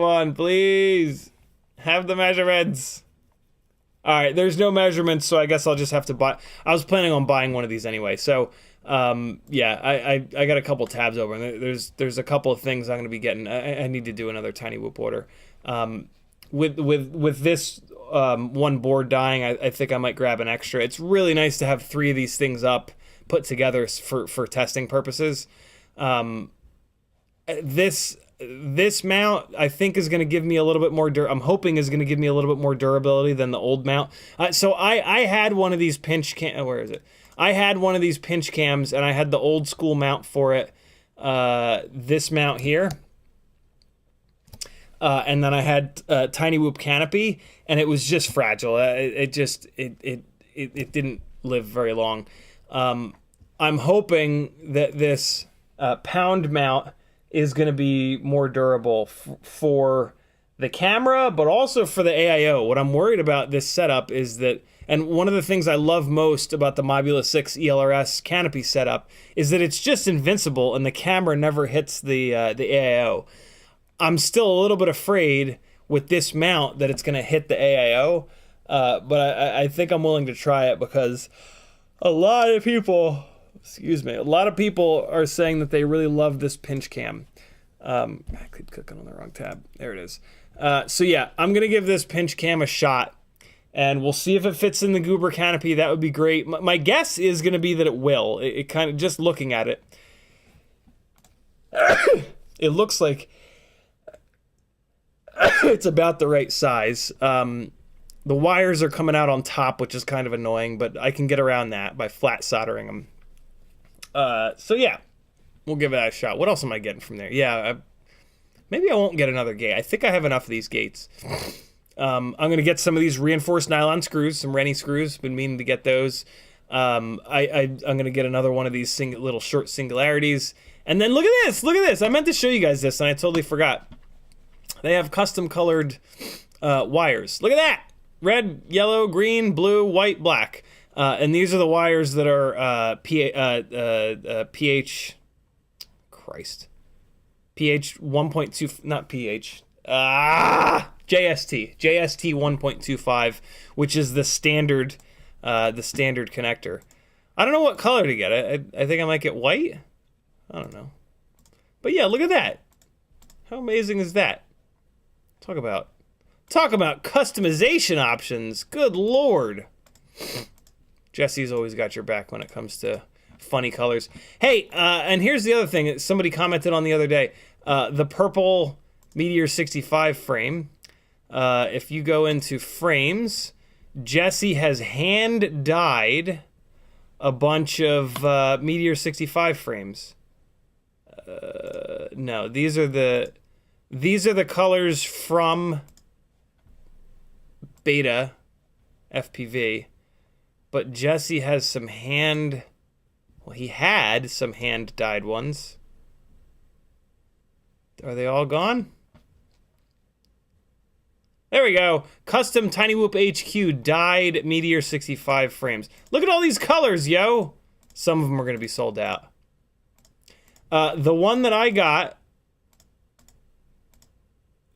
on, please. Have the measurements. All right, there's no measurements, so I guess I'll just have to buy. I was planning on buying one of these anyway. So, yeah, I got a couple tabs over, and there's a couple of things I'm going to be getting. I need to do another Tinywhoop order. With this one board dying, I think I might grab an extra. It's really nice to have 3 of these things up, put together for testing purposes. This mount, I think, is going to give me a little bit more I'm hoping is going to give me a little bit more durability than the old mount. So I had one of these pinch cam. Where is it? I had one of these pinch cams, and I had the old school mount for it. This mount here. And then I had Tinywhoop canopy, and it was just fragile. It didn't live very long. I'm hoping that this pound mount is going to be more durable for the camera, but also for the AIO. What I'm worried about this setup is that, and one of the things I love most about the Mobula 6 ELRS canopy setup is that it's just invincible, and the camera never hits the AIO. I'm still a little bit afraid with this mount that it's going to hit the AIO, but I think I'm willing to try it because a lot of people are saying that they really love this pinch cam. I keep clicking on the wrong tab. There it is. So yeah, I'm going to give this pinch cam a shot, and we'll see if it fits in the Goober canopy. That would be great. My guess is going to be that it will. It kind of, just looking at it, it looks like it's about the right size. The wires are coming out on top, which is kind of annoying, but I can get around that by flat soldering them. So yeah, we'll give that a shot. What else am I getting from there? Yeah, maybe I won't get another gate. I think I have enough of these gates. I'm going to get some of these reinforced nylon screws, some Rennie screws. Been meaning to get those. I'm going to get another one of these little short singularities. And then look at this. Look at this. I meant to show you guys this, and I totally forgot. They have custom colored wires. Look at that. Red, yellow, green, blue, white, black. And these are the wires that are pH 1.2, not pH. JST 1.25, which is the standard connector. I don't know what color to get. I think I might get white. I don't know. But yeah, look at that. How amazing is that? Talk about customization options. Good Lord. Jesse's always got your back when it comes to funny colors. Hey, and here's the other thing that somebody commented on the other day. The purple Meteor 65 frame. If you go into frames, Jesse has hand dyed a bunch of Meteor 65 frames. No, these are the colors from Beta FPV, but Jesse has some he had some hand dyed ones. Are they all gone? There we go. Custom Tinywhoop HQ dyed Meteor 65 frames. Look at all these colors, yo. Some of them are going to be sold out. The one that I got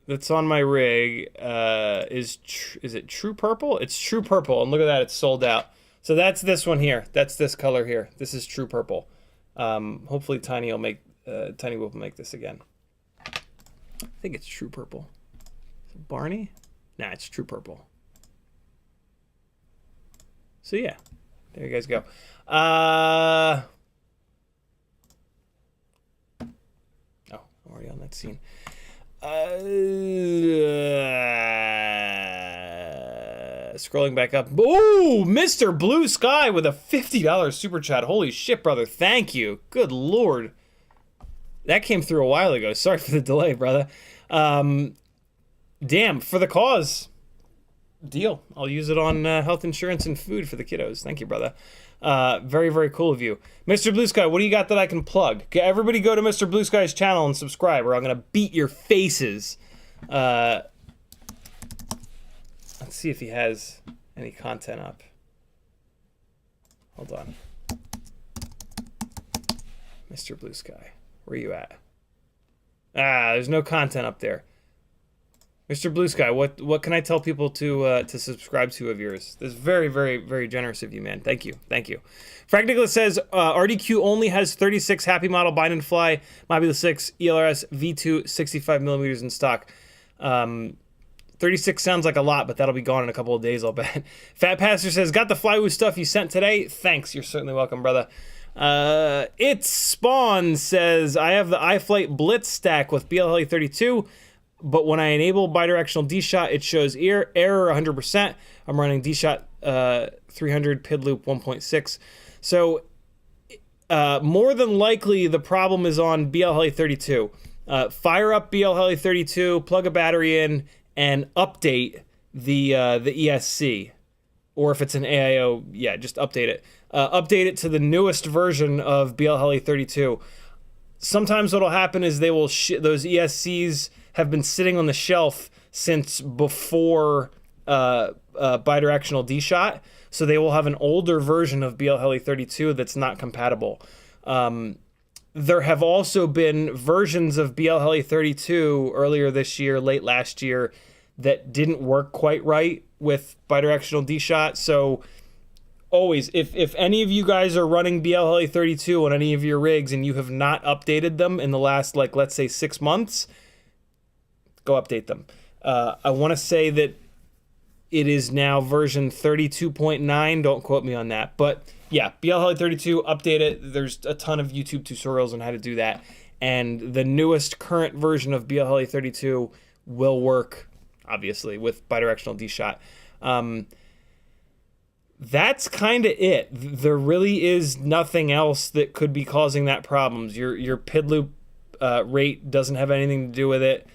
that's on my rig is it True Purple? It's True Purple, and look at that, it's sold out. So that's this one here. That's this color here. This is True Purple. Hopefully Tinywhoop will make this again. I think it's True Purple. Is it Barney? Nah, it's True Purple. So yeah, there you guys go. Oh, I'm already on that scene. Scrolling back up. Oh, Mr. Blue Sky with a $50 super chat. Holy shit, brother. Thank you. Good Lord. That came through a while ago. Sorry for the delay, brother. Damn, for the cause. Deal. I'll use it on health insurance and food for the kiddos. Thank you, brother. Very, very cool of you. Mr. Blue Sky, what do you got that I can plug? Everybody go to Mr. Blue Sky's channel and subscribe, or I'm going to beat your faces. Let's see if he has any content up. Hold on. Mr. Blue Sky, where are you at? There's no content up there. Mr. Blue Sky, what can I tell people to subscribe to of yours? This is very, very, very generous of you, man. Thank you. Thank you. Fractal says, RDQ only has 36 Happy Model Bind and Fly Mobula 6 ELRS V2 65mm in stock. 36 sounds like a lot, but that'll be gone in a couple of days, I'll bet. Fat Pastor says, got the Flywoo stuff you sent today? Thanks. You're certainly welcome, brother. It's Spawn says, I have the iFlight Blitz stack with BLHeli 32. But when I enable bidirectional D-Shot, it shows error 100%. I'm running D-Shot 300 PID loop 1.6. So more than likely the problem is on BL Heli 32. Fire up BL Heli 32, plug a battery in, and update the ESC. Or if it's an AIO, yeah, just update it. Update it to the newest version of BL Heli 32. Sometimes what'll happen is they will those ESCs have been sitting on the shelf since before bidirectional D-Shot, so they will have an older version of BL Heli 32 that's not compatible. There have also been versions of BL Heli 32 earlier this year, late last year, that didn't work quite right with bidirectional D-Shot. So always, if any of you guys are running BL Heli 32 on any of your rigs and you have not updated them in the last, like, let's say 6 months, go update them. I want to say that it is now version 32.9. Don't quote me on that. But yeah, BL Heli 32, update it. There's a ton of YouTube tutorials on how to do that. And the newest current version of BL Heli 32 will work, obviously, with bidirectional D-Shot. That's kind of it. There really is nothing else that could be causing that problems. Your PID loop rate doesn't have anything to do with it.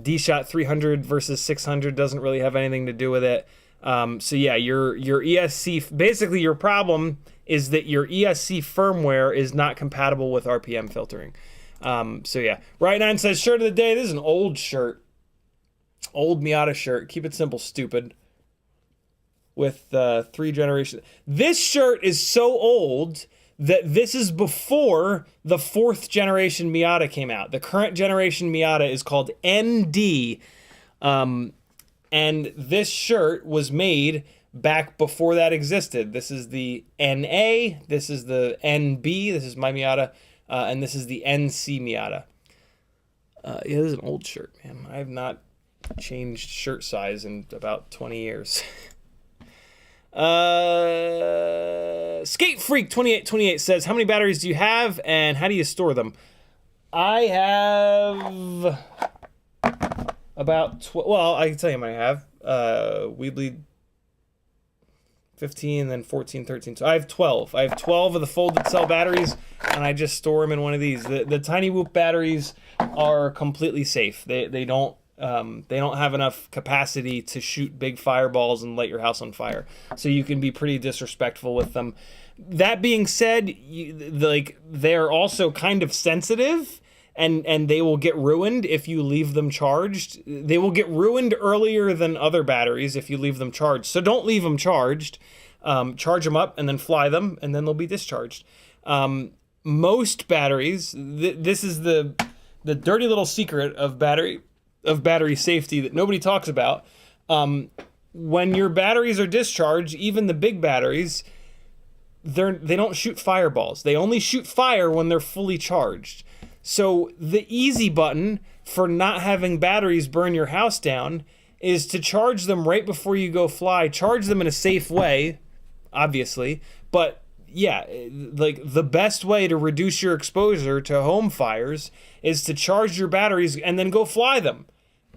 D-Shot 300 versus 600 doesn't really have anything to do with it. So yeah, your ESC, basically your problem is that your ESC firmware is not compatible with RPM filtering. So yeah, Right9 says, shirt of the day. This is an old shirt. Old Miata shirt. Keep it simple, stupid. With 3 generations. This shirt is so old that this is before the 4th generation Miata came out. The current generation Miata is called ND. And this shirt was made back before that existed. This is the NA, this is the NB, this is my Miata, and this is the NC Miata. Yeah, this is an old shirt, man. I have not changed shirt size in about 20 years. Skate Freak 2828 says, how many batteries do you have and how do you store them? I have about 12. Well, I can tell you how many I have. Weebly 15, then 14, 13. So I have 12. I have 12 of the folded cell batteries, and I just store them in one of these. The Tinywhoop batteries are completely safe. They don't have enough capacity to shoot big fireballs and light your house on fire. So you can be pretty disrespectful with them. That being said, they're also kind of sensitive, and they will get ruined if you leave them charged. They will get ruined earlier than other batteries if you leave them charged. So don't leave them charged. Charge them up and then fly them, and then they'll be discharged. Most batteries, this is the dirty little secret of battery safety that nobody talks about. When your batteries are discharged, even the big batteries, they don't shoot fireballs. They only shoot fire when they're fully charged. So the easy button for not having batteries burn your house down is to charge them right before you go fly. Charge them in a safe way, obviously, but yeah, like the best way to reduce your exposure to home fires is to charge your batteries and then go fly them.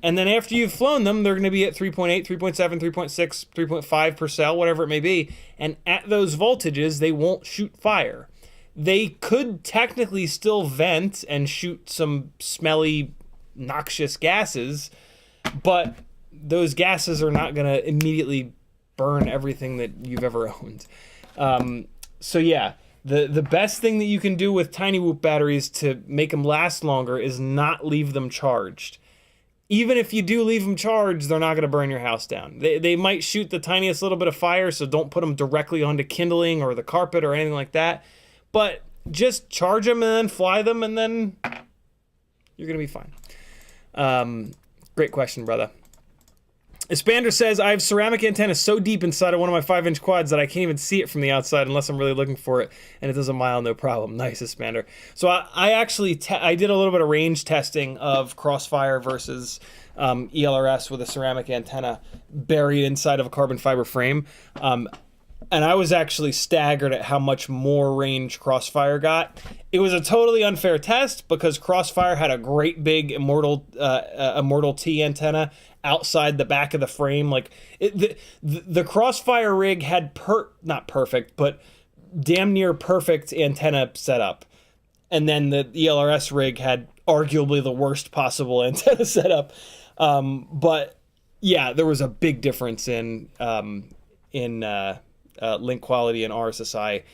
And then after you've flown them, they're going to be at 3.8, 3.7, 3.6, 3.5 per cell, whatever it may be. And at those voltages, they won't shoot fire. They could technically still vent and shoot some smelly, noxious gases, but those gases are not going to immediately burn everything that you've ever owned. So yeah, the best thing that you can do with Tinywhoop batteries to make them last longer is not leave them charged. Even if you do leave them charged, they're not going to burn your house down. They might shoot the tiniest little bit of fire, so don't put them directly onto kindling or the carpet or anything like that. But just charge them and then fly them, and then you're going to be fine. Great question, brother. Espander says, I have ceramic antenna so deep inside of one of my 5-inch quads that I can't even see it from the outside unless I'm really looking for it, and it does a mile, no problem. Nice, Espander. So I actually I did a little bit of range testing of Crossfire versus ELRS with a ceramic antenna buried inside of a carbon fiber frame. and I was actually staggered at how much more range Crossfire got. It was a totally unfair test because Crossfire had a great big Immortal T antenna outside the back of the frame. Like the Crossfire rig had not perfect, but damn near perfect antenna setup. And then the ELRS rig had arguably the worst possible antenna setup. But yeah, there was a big difference in link quality and RSSI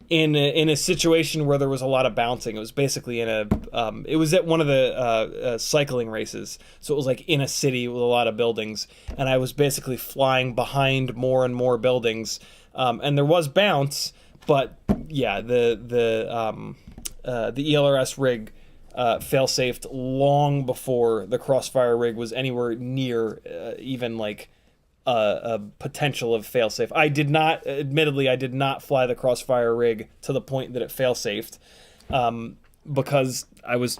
in a situation where there was a lot of bouncing. It was basically it was at one of the cycling races, so it was like in a city with a lot of buildings, and I was basically flying behind more and more buildings, and there was bounce, but yeah, the ELRS rig fail-safed long before the Crossfire rig was anywhere near even like a potential of fail-safe. Admittedly, I did not fly the Crossfire rig to the point that it fail-safed, because I was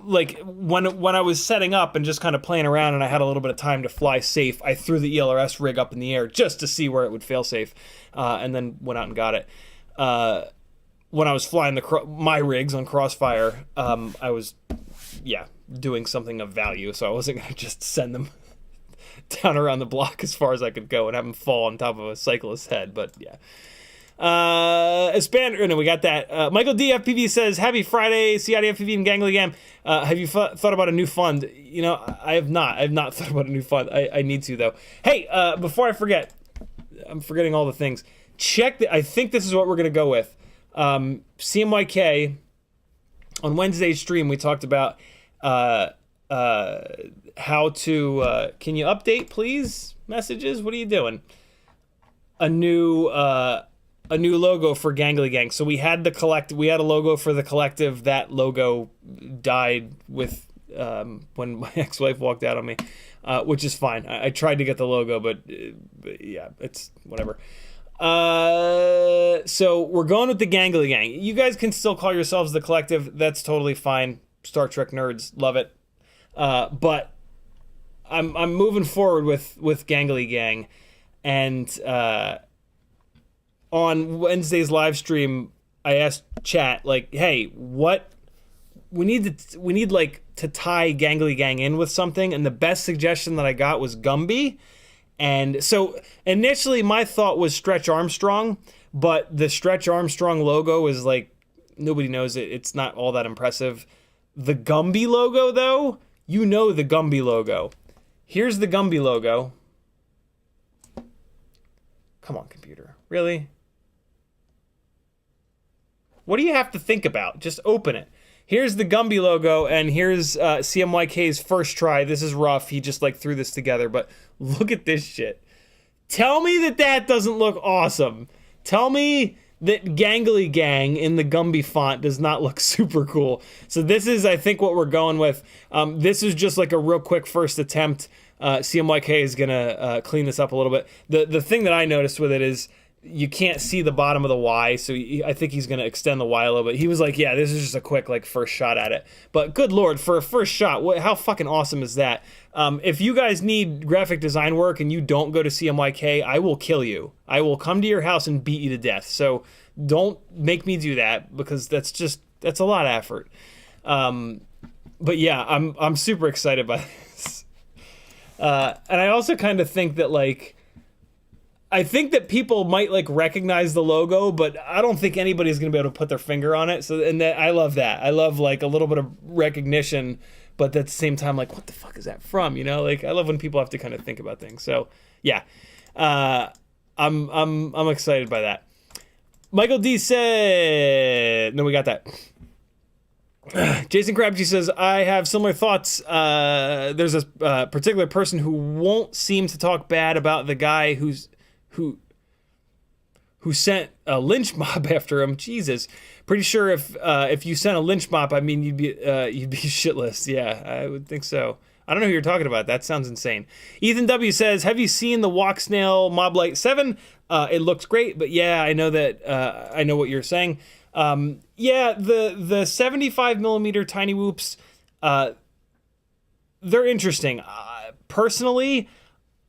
like, when I was setting up and just kind of playing around and I had a little bit of time to fly safe, I threw the ELRS rig up in the air just to see where it would fail-safe, and then went out and got it. When I was flying my rigs on Crossfire, I was, doing something of value, so I wasn't going to just send them down around the block as far as I could go and have them fall on top of a cyclist's head, but yeah. We got that. Michael DFPV says, happy Friday, CiottiFPV and Gangly Gam. Have you thought about a new fund? You know, I have not thought about a new fund. I need to, though. Hey, before I forget, I'm forgetting all the things. I think this is what we're going to go with. CMYK, on Wednesday's stream, we talked about how to can you update, please? Messages? What are you doing? A new logo for Gangly Gang. So we had a logo for the collective. That logo died with when my ex-wife walked out on me, which is fine. I tried to get the logo, but yeah, it's whatever. So we're going with the Gangly Gang. You guys can still call yourselves the collective. That's totally fine. Star Trek nerds love it. But I'm moving forward with Gangly Gang, and on Wednesday's live stream, I asked chat, like, hey, what we need like to tie Gangly Gang in with something, and the best suggestion that I got was Gumby. And so initially my thought was Stretch Armstrong, but the Stretch Armstrong logo is like, nobody knows it. It's not all that impressive. The Gumby logo, though, you know the Gumby logo. Here's the Gumby logo. Come on, computer. Really? What do you have to think about? Just open it. Here's the Gumby logo, and here's CMYK's first try. This is rough. He just like threw this together, but look at this shit. Tell me that doesn't look awesome. Tell me that Gangly Gang in the Gumby font does not look super cool. So this is, I think, what we're going with. This is just like a real quick first attempt. CMYK is gonna clean this up a little bit. The thing that I noticed with it is you can't see the bottom of the Y, so I think he's going to extend the Y a little bit. He was like, yeah, this is just a quick, like, first shot at it. But good Lord, for a first shot, how fucking awesome is that? If you guys need graphic design work and you don't go to CMYK, I will kill you. I will come to your house and beat you to death. So don't make me do that, because that's a lot of effort. But yeah, I'm super excited by this. And I also kind of think that, like, I think that people might like recognize the logo, but I don't think anybody's going to be able to put their finger on it. So, and I love that. I love like a little bit of recognition, but at the same time, like, what the fuck is that from? You know, like, I love when people have to kind of think about things. So yeah, I'm excited by that. Michael D said, no, we got that. Jason Crabtree says, I have similar thoughts. There's a particular person who won't seem to talk bad about the guy who sent a lynch mob after him. Jesus, pretty sure if you sent a lynch mob, I mean, you'd be shitless. Yeah, I would think so. I don't know who you're talking about. That sounds insane. Ethan W says, have you seen the Walk Snail Mob Light 7? It looks great, but yeah, I know that I know what you're saying. Yeah, the 75 millimeter Tinywhoops, they're interesting. Personally,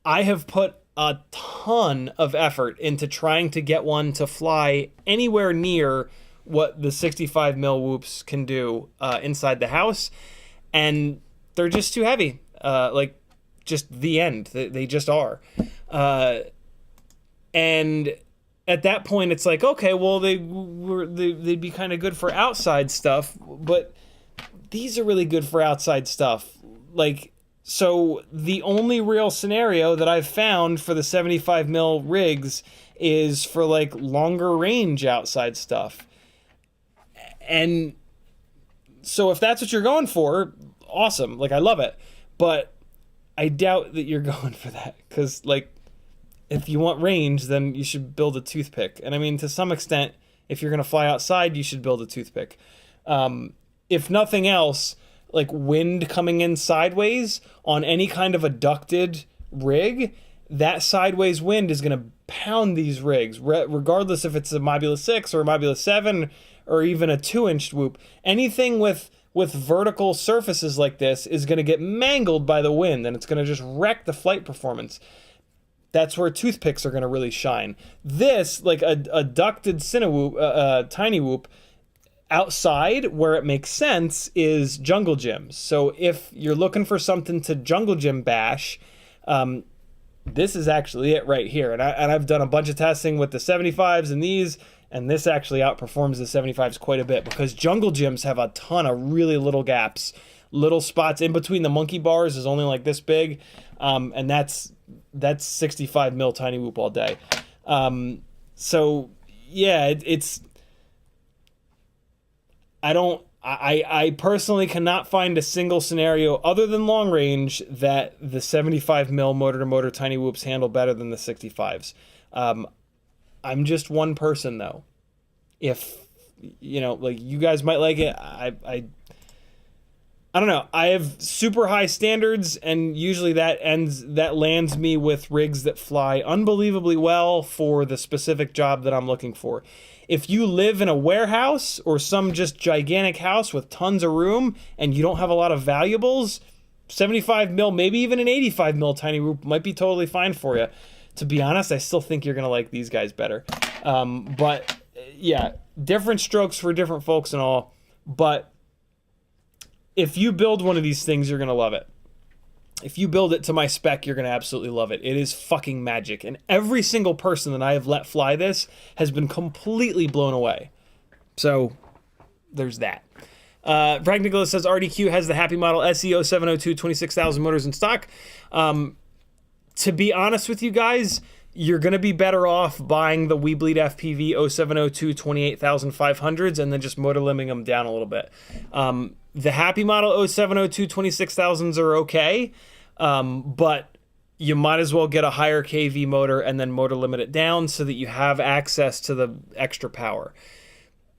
I have put a ton of effort into trying to get one to fly anywhere near what the 65 mil whoops can do inside the house, and they're just too heavy. Like, just the end. They just are. And at that point, it's like, okay, well, they'd be kind of good for outside stuff, but these are really good for outside stuff. Like, so the only real scenario that I've found for the 75 mil rigs is for like longer range outside stuff. And so if that's what you're going for, awesome. Like, I love it. But I doubt that you're going for that, because like, if you want range, then you should build a toothpick. And I mean, to some extent, if you're going to fly outside, you should build a toothpick. If nothing else, like wind coming in sideways on any kind of a ducted rig, that sideways wind is going to pound these rigs, regardless if it's a Mobula 6 or a Mobula 7 or even a 2-inch whoop. Anything with vertical surfaces like this is going to get mangled by the wind, and it's going to just wreck the flight performance. That's where toothpicks are going to really shine. This, like a ducted Tinywhoop, outside where it makes sense is jungle gyms. So if you're looking for something to jungle gym bash, this is actually it right here. And I've done a bunch of testing with the 75s and these, and this actually outperforms the 75s quite a bit, because jungle gyms have a ton of really little gaps, little spots in between the monkey bars is only like this big, and that's 65 mil Tinywhoop all day. So yeah, I personally cannot find a single scenario other than long range that the 75 mil motor to motor Tinywhoops handle better than the 65s. I'm just one person though. If you know, like, you guys might like it, I don't know. I have super high standards, and usually that lands me with rigs that fly unbelievably well for the specific job that I'm looking for. If you live in a warehouse or some just gigantic house with tons of room and you don't have a lot of valuables, 75 mil, maybe even an 85 mil Tinywhoop might be totally fine for you. To be honest, I still think you're going to like these guys better. But yeah, different strokes for different folks and all. But if you build one of these things, you're going to love it. If you build it to my spec, you're going to absolutely love it. It is fucking magic. And every single person that I have let fly this has been completely blown away. So there's that. Frank Nicholas says RDQ has the Happy Model SE 0702 26,000 motors in stock. To be honest with you guys, you're going to be better off buying the We Bleed FPV 0702 28,500s and then just motor limiting them down a little bit. The Happy Model 0702 26,000s are okay, but you might as well get a higher KV motor and then motor limit it down so that you have access to the extra power.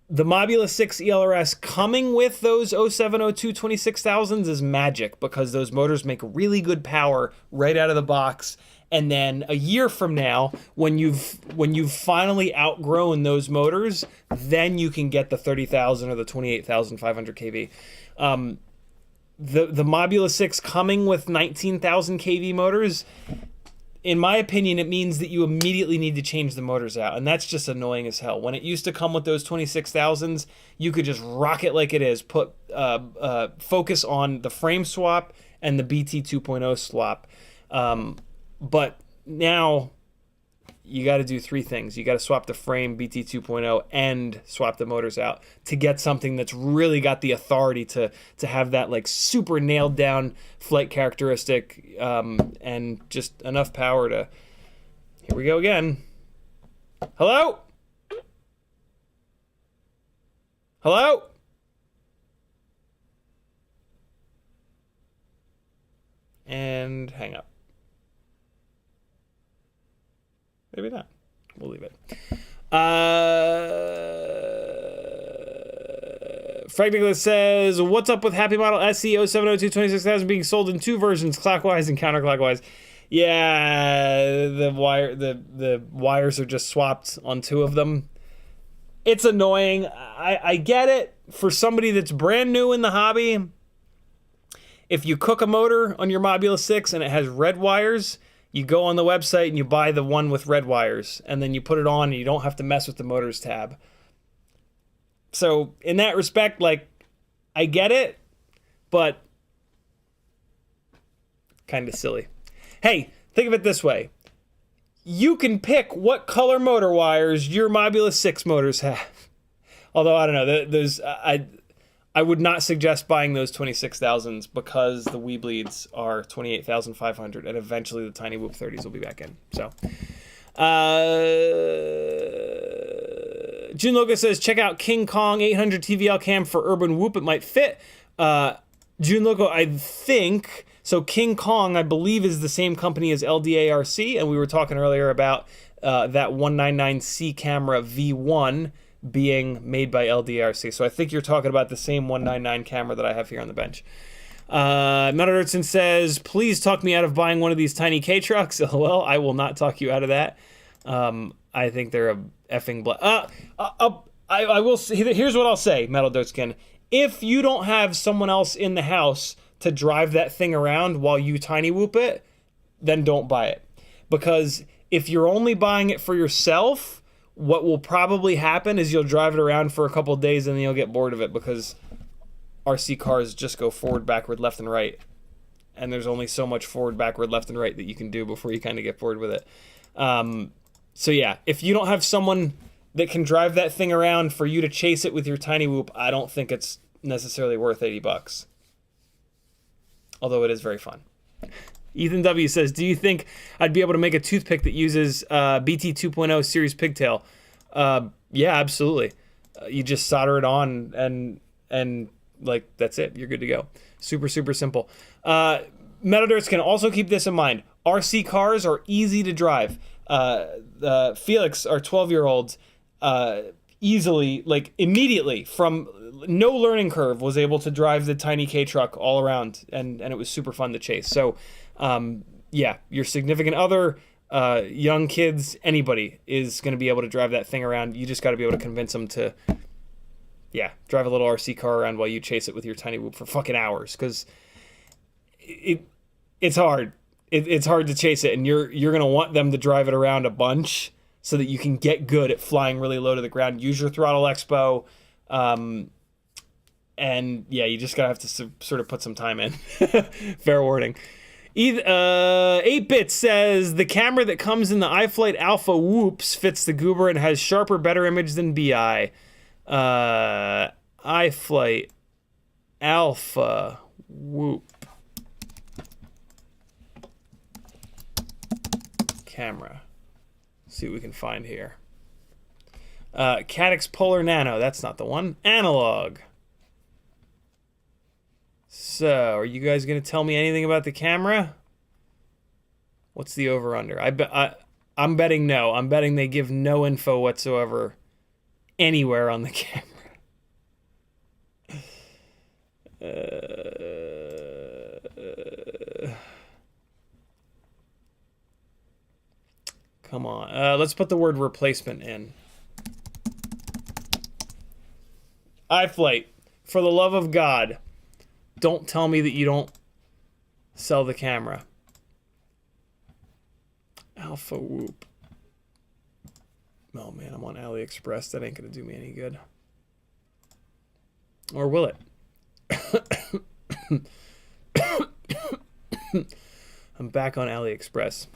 The Mobula 6 ELRS coming with those 0702 26,000s is magic, because those motors make really good power right out of the box. And then a year from now, when you've finally outgrown those motors, then you can get the 30,000 or the 28,500 kV. The Mobula 6 coming with 19,000 kV motors, in my opinion, it means that you immediately need to change the motors out, and that's just annoying as hell. When it used to come with those 26,000s, you could just rock it like it is, put focus on the frame swap and the BT 2.0 swap. But now you got to do three things. You got to swap the frame, BT 2.0, and swap the motors out to get something that's really got the authority to have that like super nailed down flight characteristic, and just enough power to... Here we go again. Hello? Hello? And hang up. Maybe not. We'll leave it. Frank Nicholas says, what's up with Happy Model SE 0702 26,000 being sold in two versions, clockwise and counterclockwise? Yeah, the wires are just swapped on two of them. It's annoying. I get it. For somebody that's brand new in the hobby, if you cook a motor on your Mobula 6 and it has red wires, You go on the website and you buy the one with red wires, and then you put it on and you don't have to mess with the motors tab. So in that respect, like, I get it, but kind of silly. Hey, think of it this way. You can pick what color motor wires your Mobula 6 motors have. Although, I don't know, I would not suggest buying those 26,000s because the Weebleeds are 28,500, and eventually the Tinywhoop 30s will be back in. So, June Logo says, check out King Kong 800 TVL cam for Urban Whoop. It might fit. June Logo, I think... So King Kong, I believe, is the same company as LDARC, and we were talking earlier about that 199C camera V1 being made by LDARC. So I think you're talking about the same 199 camera that I have here on the bench. Metaldertson says, please talk me out of buying one of these tiny K trucks. Well, I will not talk you out of that. I think they're a effing I will say, here's what I'll say, Metal Dirtskin. If you don't have someone else in the house to drive that thing around while you tiny whoop it, then don't buy it. Because if you're only buying it for yourself, what will probably happen is you'll drive it around for a couple of days and then you'll get bored of it, because RC cars just go forward, backward, left, and right. And there's only so much forward, backward, left, and right that you can do before you kind of get bored with it. So yeah, if you don't have someone that can drive that thing around for you to chase it with your tiny whoop, I don't think it's necessarily worth $80. Although it is very fun. Ethan W. says, do you think I'd be able to make a toothpick that uses BT 2.0 series pigtail? Yeah, absolutely. You just solder it on and like, that's it. You're good to go. Super, super simple. Metadirts can also keep this in mind. RC cars are easy to drive. Felix, our 12-year-old, easily, like immediately from no learning curve, was able to drive the tiny K truck all around, and it was super fun to chase. So yeah, your significant other, young kids, anybody is going to be able to drive that thing around. You just got to be able to convince them to, yeah, drive a little RC car around while you chase it with your tiny whoop for fucking hours, because it's hard. It's hard to chase it, and you're going to want them to drive it around a bunch so that you can get good at flying really low to the ground. Use your throttle expo. And yeah, you just gotta have to sort of put some time in. Fair warning. 8-Bit says, the camera that comes in the iFlight Alpha Whoops fits the Goober and has sharper, better image than BI. iFlight Alpha Whoop camera. See what we can find here. Caddx Polar Nano, that's not the one. Analog. So, are you guys going to tell me anything about the camera? What's the over-under? I'm betting no. I'm betting they give no info whatsoever anywhere on the camera. Come on. Let's put the word replacement in. iFlight, for the love of God, don't tell me that you don't sell the camera. Alpha Whoop. Oh man, I'm on AliExpress. That ain't gonna do me any good. Or will it? I'm back on AliExpress.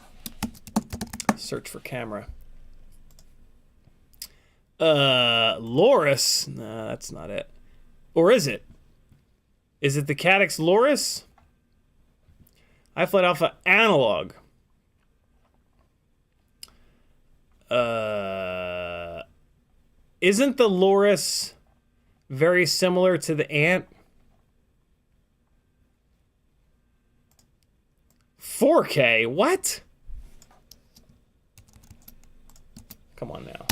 Search for camera. Loris? Nah, that's not it. Or is it? Is it the Caddx Loris? iFlight Alpha Analog. Isn't the Loris very similar to the Ant? 4K? What? Come on now.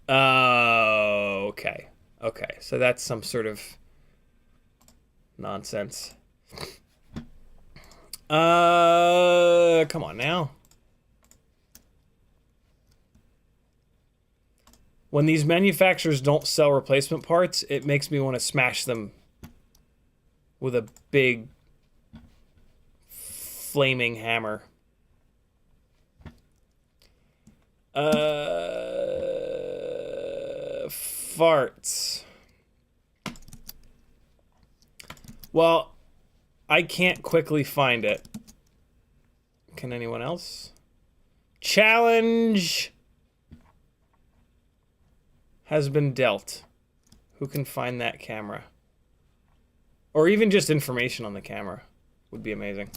Okay. Okay, so that's some sort of nonsense. Come on now. When these manufacturers don't sell replacement parts, it makes me want to smash them with a big flaming hammer. Farts. Well, I can't quickly find it. Can anyone else? Challenge has been dealt. Who can find that camera? Or even just information on the camera would be amazing.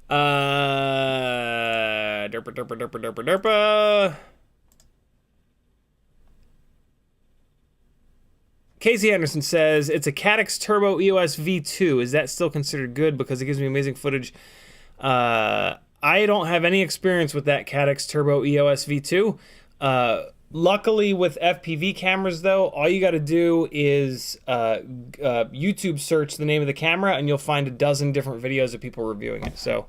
Derpa, derpa, derpa, derpa, derpa. Casey Anderson says, it's a Caddx Turbo EOS V2. Is that still considered good because it gives me amazing footage? I don't have any experience with that Caddx Turbo EOS V2. Luckily with FPV cameras though, all you got to do is YouTube search the name of the camera and you'll find a dozen different videos of people reviewing it. So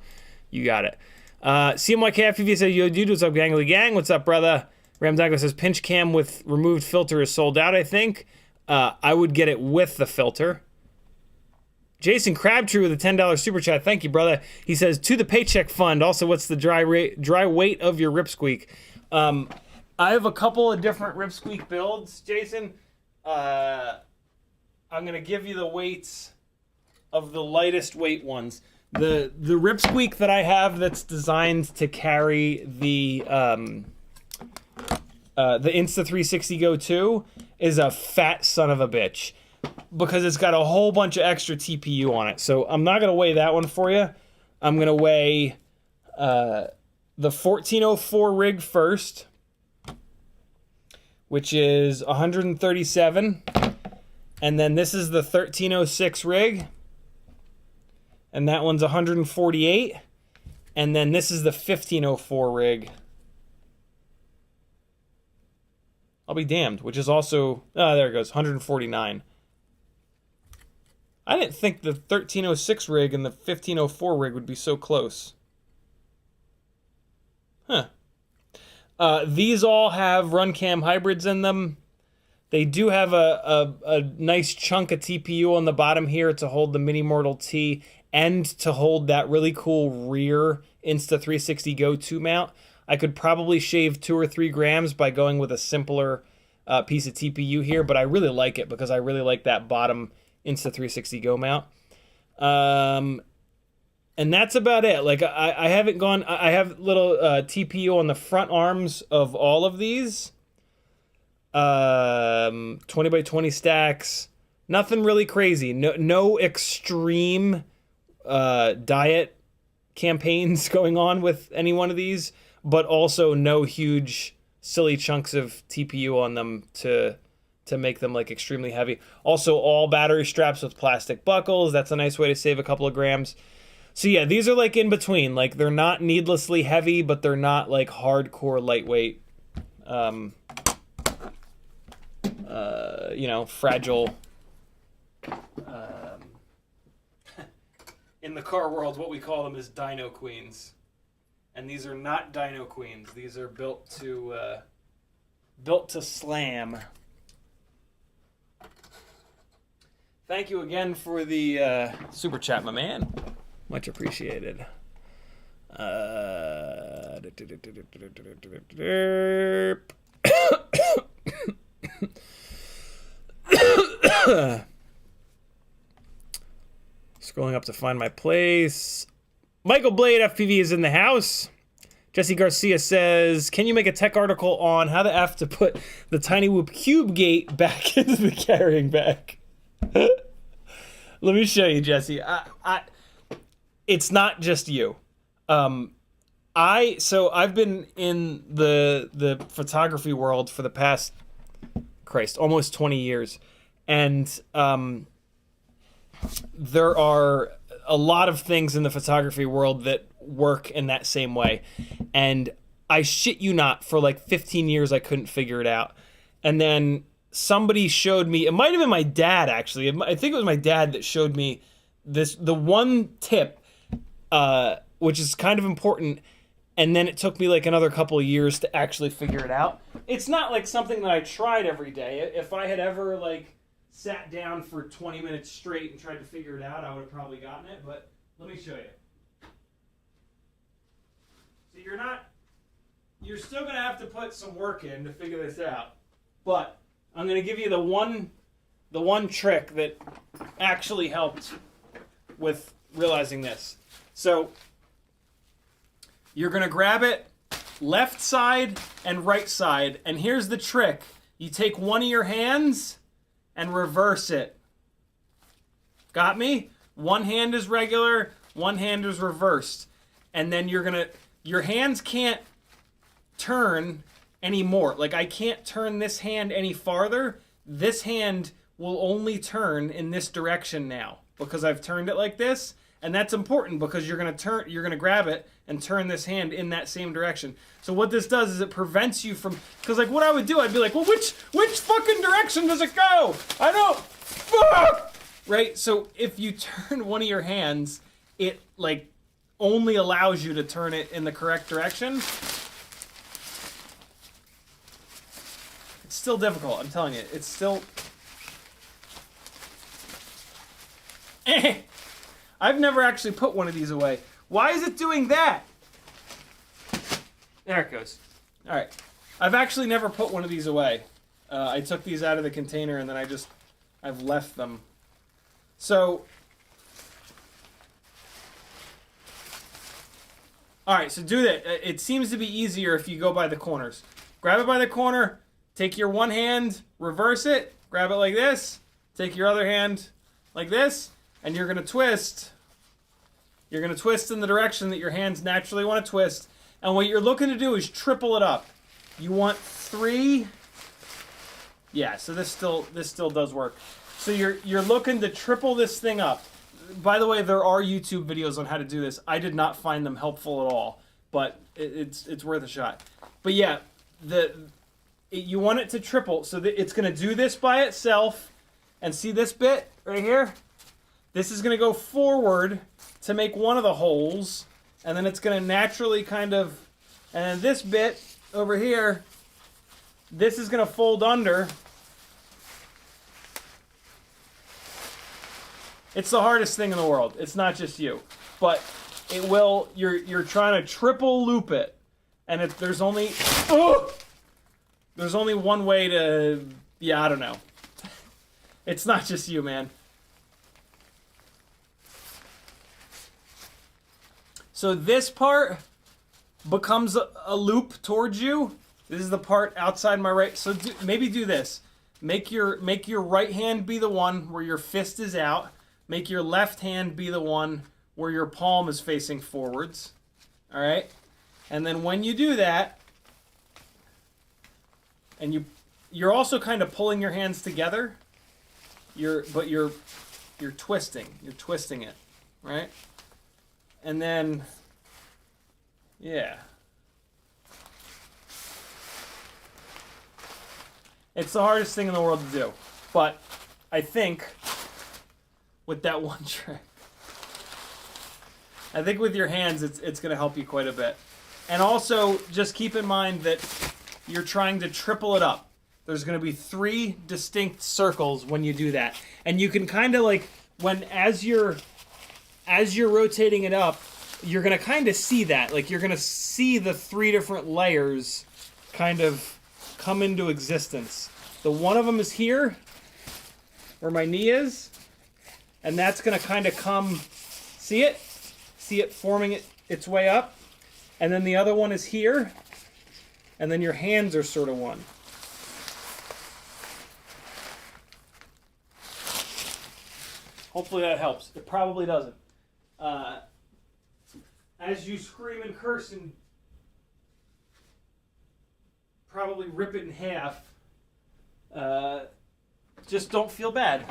you got it. CMYK FPV says, yo dude, what's up gangly gang? What's up brother? Ram Douglas says, pinch cam with removed filter is sold out, I think. I would get it with the filter. Jason Crabtree with a $10 super chat. Thank you, brother. He says, to the paycheck fund. Also, what's the dry weight of your Rip Squeak? I have a couple of different Rip Squeak builds, Jason. I'm going to give you the weights of the lightest weight ones. The Rip Squeak that I have that's designed to carry the Insta360 Go 2 is a fat son of a bitch because it's got a whole bunch of extra TPU on it. So I'm not going to weigh that one for you. I'm going to weigh the 1404 rig first, which is 137. And then this is the 1306 rig. And that one's 148. And then this is the 1504 rig. I'll be damned, which is also, there it goes, 149. I didn't think the 1306 rig and the 1504 rig would be so close. Huh. These all have RunCam hybrids in them. They do have a nice chunk of TPU on the bottom here to hold the Mini Mortal T and to hold that really cool rear Insta360 Go 2 mount. I could probably shave 2 or 3 grams by going with a simpler piece of TPU here, but I really like it because I really like that bottom Insta360 Go mount. And that's about it. Like I haven't gone, I have little TPU on the front arms of all of these. 20 by 20 stacks. Nothing really crazy. No extreme diet campaigns going on with any one of these, but also no huge silly chunks of TPU on them to make them like extremely heavy. Also all battery straps with plastic buckles. That's a nice way to save a couple of grams. So yeah, these are like in between. Like they're not needlessly heavy, but they're not like hardcore lightweight. You know, fragile. In the car world, what we call them is dyno queens. And these are not dyno queens. These are built to slam. Thank you again for the super chat, my man. Much appreciated. Scrolling up to find my place. Michael Blade FPV is in the house. Jesse Garcia says, can you make a tech article on how the F to put the Tinywhoop cube gate back into the carrying bag? Let me show you, Jesse. It's not just you. So I've been in the photography world for the past, almost 20 years. And there are a lot of things in the photography world that work in that same way. And I shit you not, for like 15 years I couldn't figure it out. And then somebody showed me, it might have been my dad actually, I think it was my dad that showed me the one tip, which is kind of important. And then it took me like another couple of years to actually figure it out. It's not like something that I tried every day. If I had ever like sat down for 20 minutes straight and tried to figure it out, I would have probably gotten it, but let me show you. you're still going to have to put some work in to figure this out. But I'm going to give you the one trick that actually helped with realizing this. So you're going to grab it left side and right side. And here's the trick. You take one of your hands and reverse it. Got me? One hand is regular, one hand is reversed. And then your hands can't turn anymore. Like, I can't turn this hand any farther. This hand will only turn in this direction now because I've turned it like this. And that's important because you're gonna grab it and turn this hand in that same direction. So what this does is it prevents you from, because like what I would do, I'd be like, well, which fucking direction does it go? I don't, fuck! Right? So if you turn one of your hands, it like only allows you to turn it in the correct direction. It's still difficult, I'm telling you. It's still, I've never actually put one of these away. Why is it doing that? There it goes. All right. I've actually never put one of these away. I took these out of the container and then I've left them. So, all right, so do that. It seems to be easier if you go by the corners. Grab it by the corner, take your one hand, reverse it, grab it like this, take your other hand like this, and you're going to twist. You're going to twist in the direction that your hands naturally want to twist. And what you're looking to do is triple it up. You want 3. Yeah, so this still does work. So you're looking to triple this thing up. By the way, there are YouTube videos on how to do this. I did not find them helpful at all, but it's worth a shot. But yeah, you want it to triple, so that it's going to do this by itself. And see this bit right here? This is going to go forward to make one of the holes, and then it's going to naturally kind of, and then this bit over here, this is going to fold under. It's the hardest thing in the world. It's not just you, but it will. You're trying to triple loop it, and there's only one way to. Yeah, I don't know. It's not just you, man. So this part becomes a loop towards you. This is the part outside my right. So maybe do this. Make your right hand be the one where your fist is out. Make your left hand be the one where your palm is facing forwards. All right? And then when you do that, and you're also kind of pulling your hands together. You're twisting. You're twisting it, right? And then, yeah. It's the hardest thing in the world to do. But I think with that one trick, I think with your hands, it's going to help you quite a bit. And also, just keep in mind that you're trying to triple it up. There's going to be 3 distinct circles when you do that. And you can kind of like, as you're rotating it up, you're going to kind of see that. Like, you're going to see the 3 different layers kind of come into existence. The one of them is here, where my knee is. And that's going to kind of come, see it? See it forming its way up? And then the other one is here. And then your hands are sort of one. Hopefully that helps. It probably doesn't. As you scream and curse and probably rip it in half, just don't feel bad.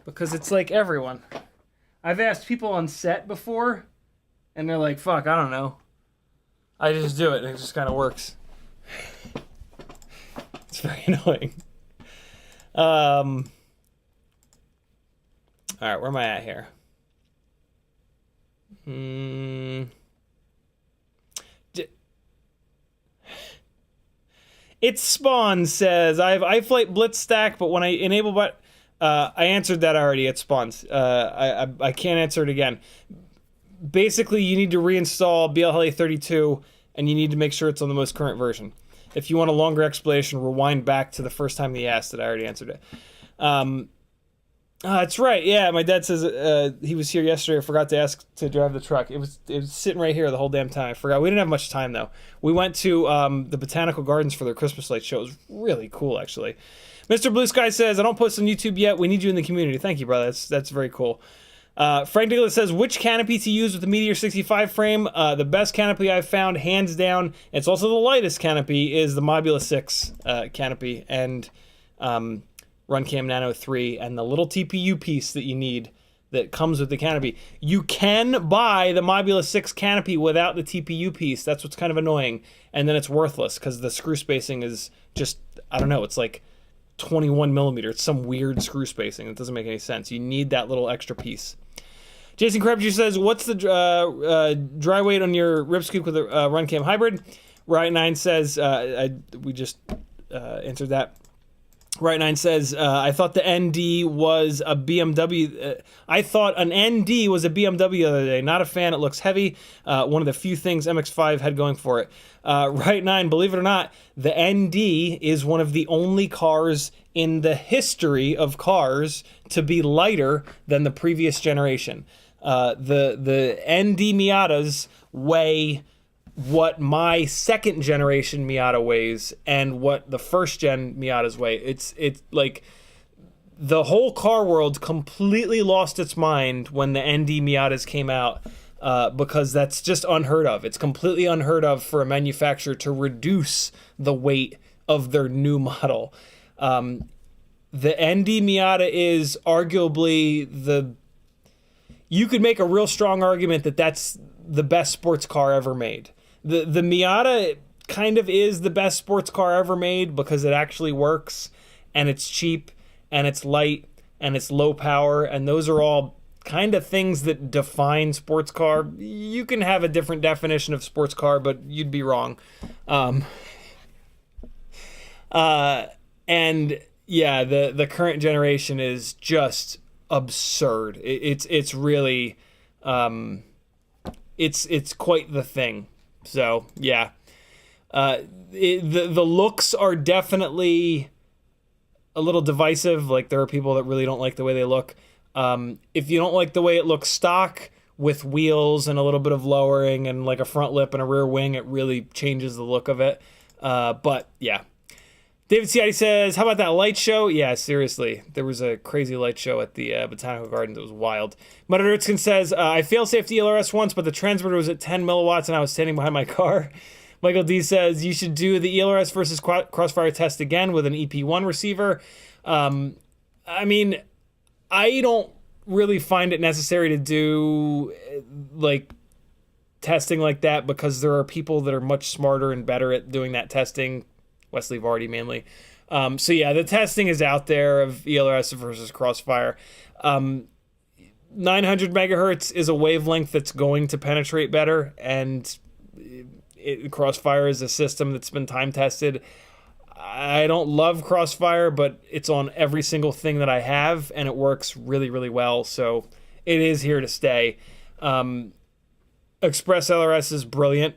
Because it's like everyone. I've asked people on set before, and they're like, fuck, I don't know. I just do it, and it just kind of works. It's very annoying. All right, where am I at here? It's Spawn says, I have iFlight Blitz stack, but when I enable but I answered that already. It spawns. I can't answer it again. Basically, you need to reinstall BLHeli 32 and you need to make sure it's on the most current version. If you want a longer explanation, rewind back to the first time he asked it. I already answered it. That's right. Yeah, my dad says he was here yesterday. I forgot to ask to drive the truck. It was sitting right here the whole damn time. I forgot. We didn't have much time though. We went to the Botanical Gardens for their Christmas light show. It was really cool, actually. Mr. Blue Sky says, I don't post on YouTube yet. We need you in the community. Thank you, brother. That's very cool. Frank Nicholas says, which canopy to use with the Meteor 65 frame? The best canopy I've found, hands down, it's also the lightest canopy, is the Mobula 6 canopy and Runcam Nano 3 and the little TPU piece that you need that comes with the canopy. You can buy the Mobula 6 canopy without the TPU piece. That's what's kind of annoying. And then it's worthless because the screw spacing is just, I don't know, it's like 21 millimeter. It's some weird screw spacing. It doesn't make any sense. You need that little extra piece. Jason Krebs says, what's the dry weight on your Rip Squeak with a Runcam hybrid? Right9 says, we just answered that. Right9 says, I thought the ND was a BMW. I thought an ND was a BMW the other day. Not a fan. It looks heavy. One of the few things MX-5 had going for it. Right9, believe it or not, the ND is one of the only cars in the history of cars to be lighter than the previous generation. The ND Miatas weigh what my second generation Miata weighs and what the first gen Miatas weigh. It's like the whole car world completely lost its mind when the ND Miatas came out, because that's just unheard of. It's completely unheard of for a manufacturer to reduce the weight of their new model. The ND Miata is arguably you could make a real strong argument that that's the best sports car ever made. The Miata kind of is the best sports car ever made because it actually works, and it's cheap, and it's light, and it's low power, and those are all kind of things that define sports car. You can have a different definition of sports car, but you'd be wrong. And yeah, the current generation is just absurd. It's really it's quite the thing. So yeah, the looks are definitely a little divisive. Like there are people that really don't like the way they look. If you don't like the way it looks stock with wheels and a little bit of lowering and like a front lip and a rear wing, it really changes the look of it. But yeah. David Ciotti says, how about that light show? Yeah, seriously. There was a crazy light show at the Botanical Gardens. It was wild. Mudder Ertzkin says, I fail-safed ELRS once, but the transmitter was at 10 milliwatts and I was standing behind my car. Michael D says, you should do the ELRS versus Crossfire test again with an EP1 receiver. I mean, I don't really find it necessary to do like testing like that because there are people that are much smarter and better at doing that testing. Wesley Vardy mainly. So yeah, the testing is out there of ELRS versus Crossfire. 900 megahertz is a wavelength that's going to penetrate better, and Crossfire is a system that's been time tested. I don't love Crossfire, but it's on every single thing that I have, and it works really, really well. So it is here to stay. Express LRS is brilliant.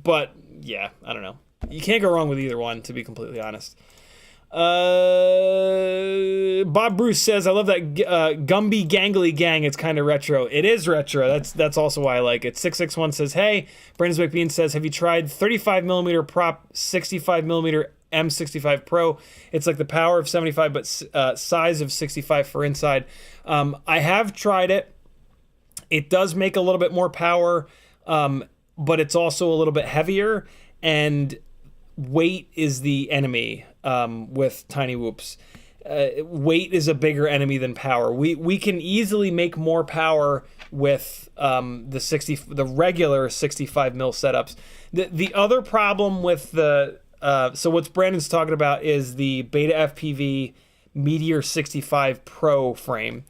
But yeah, I don't know. You can't go wrong with either one, to be completely honest. Bob Bruce says, I love that Gumby Gangly Gang. It's kind of retro. It is retro. That's also why I like it. 661 says, hey. Brandon McBean says, have you tried 35mm prop 65mm M65 Pro? It's like the power of 75, but size of 65 for inside. I have tried it. It does make a little bit more power, but it's also a little bit heavier, and weight is the enemy with Tinywhoops. Weight is a bigger enemy than power. We can easily make more power with the regular 65 mil setups. The other problem with so what Brandon's talking about is the Beta FPV Meteor 65 Pro frame.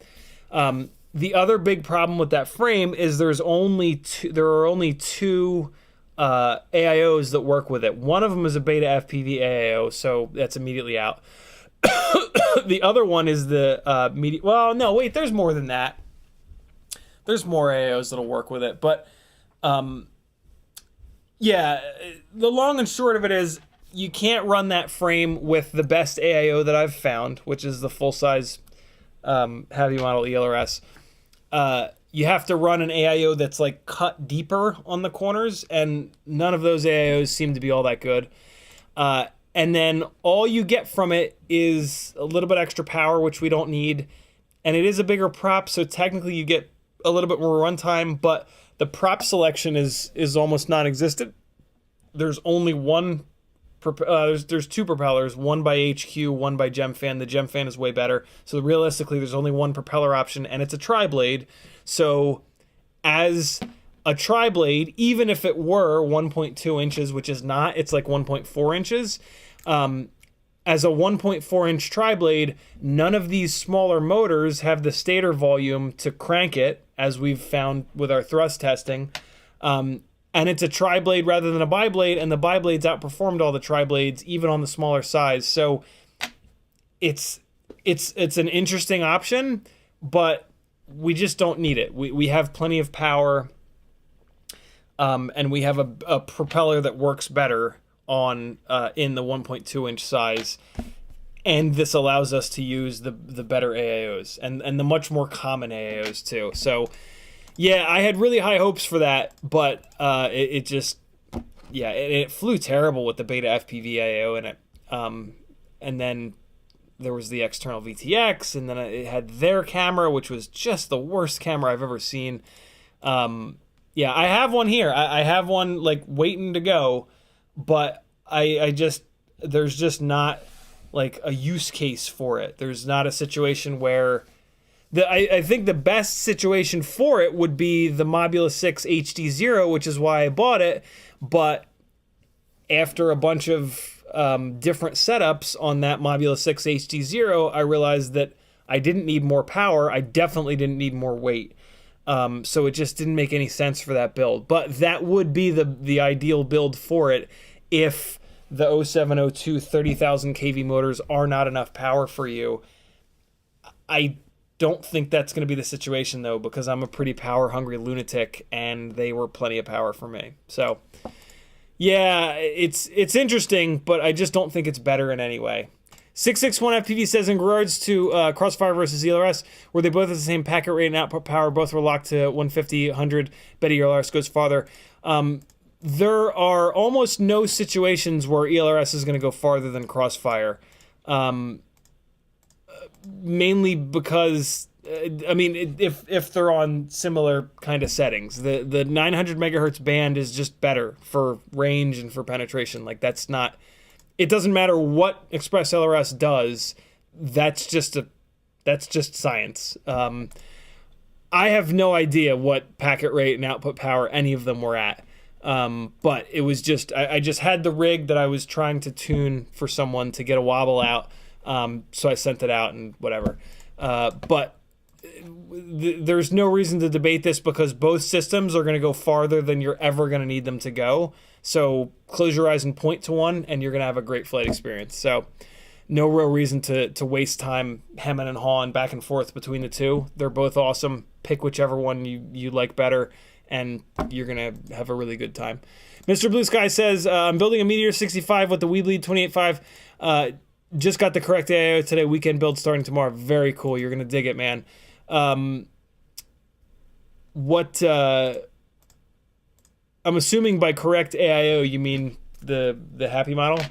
The other big problem with that frame is there are only two AIOs that work with it. One of them is a Beta FPV AIO, so that's immediately out. The other one is the media. Well, no, wait, there's more than that. There's more AIOs that'll work with it, but Yeah, the long and short of it is you can't run that frame with the best AIO that I've found, which is the full-size heavy model ELRS. You have to run an AIO that's like cut deeper on the corners, and none of those AIOs seem to be all that good. And then all you get from it is a little bit extra power, which we don't need. And it is a bigger prop, so technically you get a little bit more runtime, but the prop selection is almost non-existent. There's only one, there's two propellers, one by HQ, one by Gemfan. The Gemfan is way better. So realistically, there's only one propeller option, and it's a tri-blade. So as a tri-blade, even if it were 1.2 inches, which is not, it's like 1.4 inches, as a 1.4 inch tri-blade, none of these smaller motors have the stator volume to crank it, as we've found with our thrust testing. And it's a tri-blade rather than a bi-blade, and the bi-blades outperformed all the tri-blades, even on the smaller size. So it's an interesting option, but we just don't need it. We have plenty of power, and we have a propeller that works better on in the 1.2 inch size, and this allows us to use the better AIOs and the much more common AIOs too. So yeah, I had really high hopes for that, but it just, yeah, it flew terrible with the beta FPV AIO in it. And then there was the external VTX, and then it had their camera, which was just the worst camera I've ever seen. Yeah, I have one here. I have one like waiting to go, but I just, there's just not like a use case for it. There's not a situation where I think the best situation for it would be the Mobula 6 HD0, which is why I bought it. But after a bunch of different setups on that Mobula 6 HD0, I realized that I didn't need more power. I definitely didn't need more weight. So it just didn't make any sense for that build. But that would be the ideal build for it if the 0702 30,000 kV motors are not enough power for you. I don't think that's going to be the situation, though, because I'm a pretty power-hungry lunatic, and they were plenty of power for me. So, yeah, it's interesting, but I just don't think it's better in any way. 661FPV says, in regards to Crossfire versus ELRS, were they both at the same packet rate and output power? Both were locked to 150, 100. Bet ELRS goes farther. There are almost no situations where ELRS is going to go farther than Crossfire. Mainly because, I mean, if they're on similar kind of settings. The 900 megahertz band is just better for range and for penetration. Like, that's not... It doesn't matter what Express LRS does. That's just science. I have no idea what packet rate and output power any of them were at. But it was just, I just had the rig that I was trying to tune for someone to get a wobble out. So I sent it out and whatever. But there's no reason to debate this because both systems are going to go farther than you're ever going to need them to go. So close your eyes and point to one, and you're going to have a great flight experience. So no real reason to waste time hemming and hawing back and forth between the two. They're both awesome. Pick whichever one you like better, and you're going to have a really good time. Mr. Blue Sky says, I'm building a Meteor 65 with the Weedlead 28.5. Just got the correct AIO today. Weekend build starting tomorrow. Very cool. You're going to dig it, man. I'm assuming by correct AIO, you mean the happy model?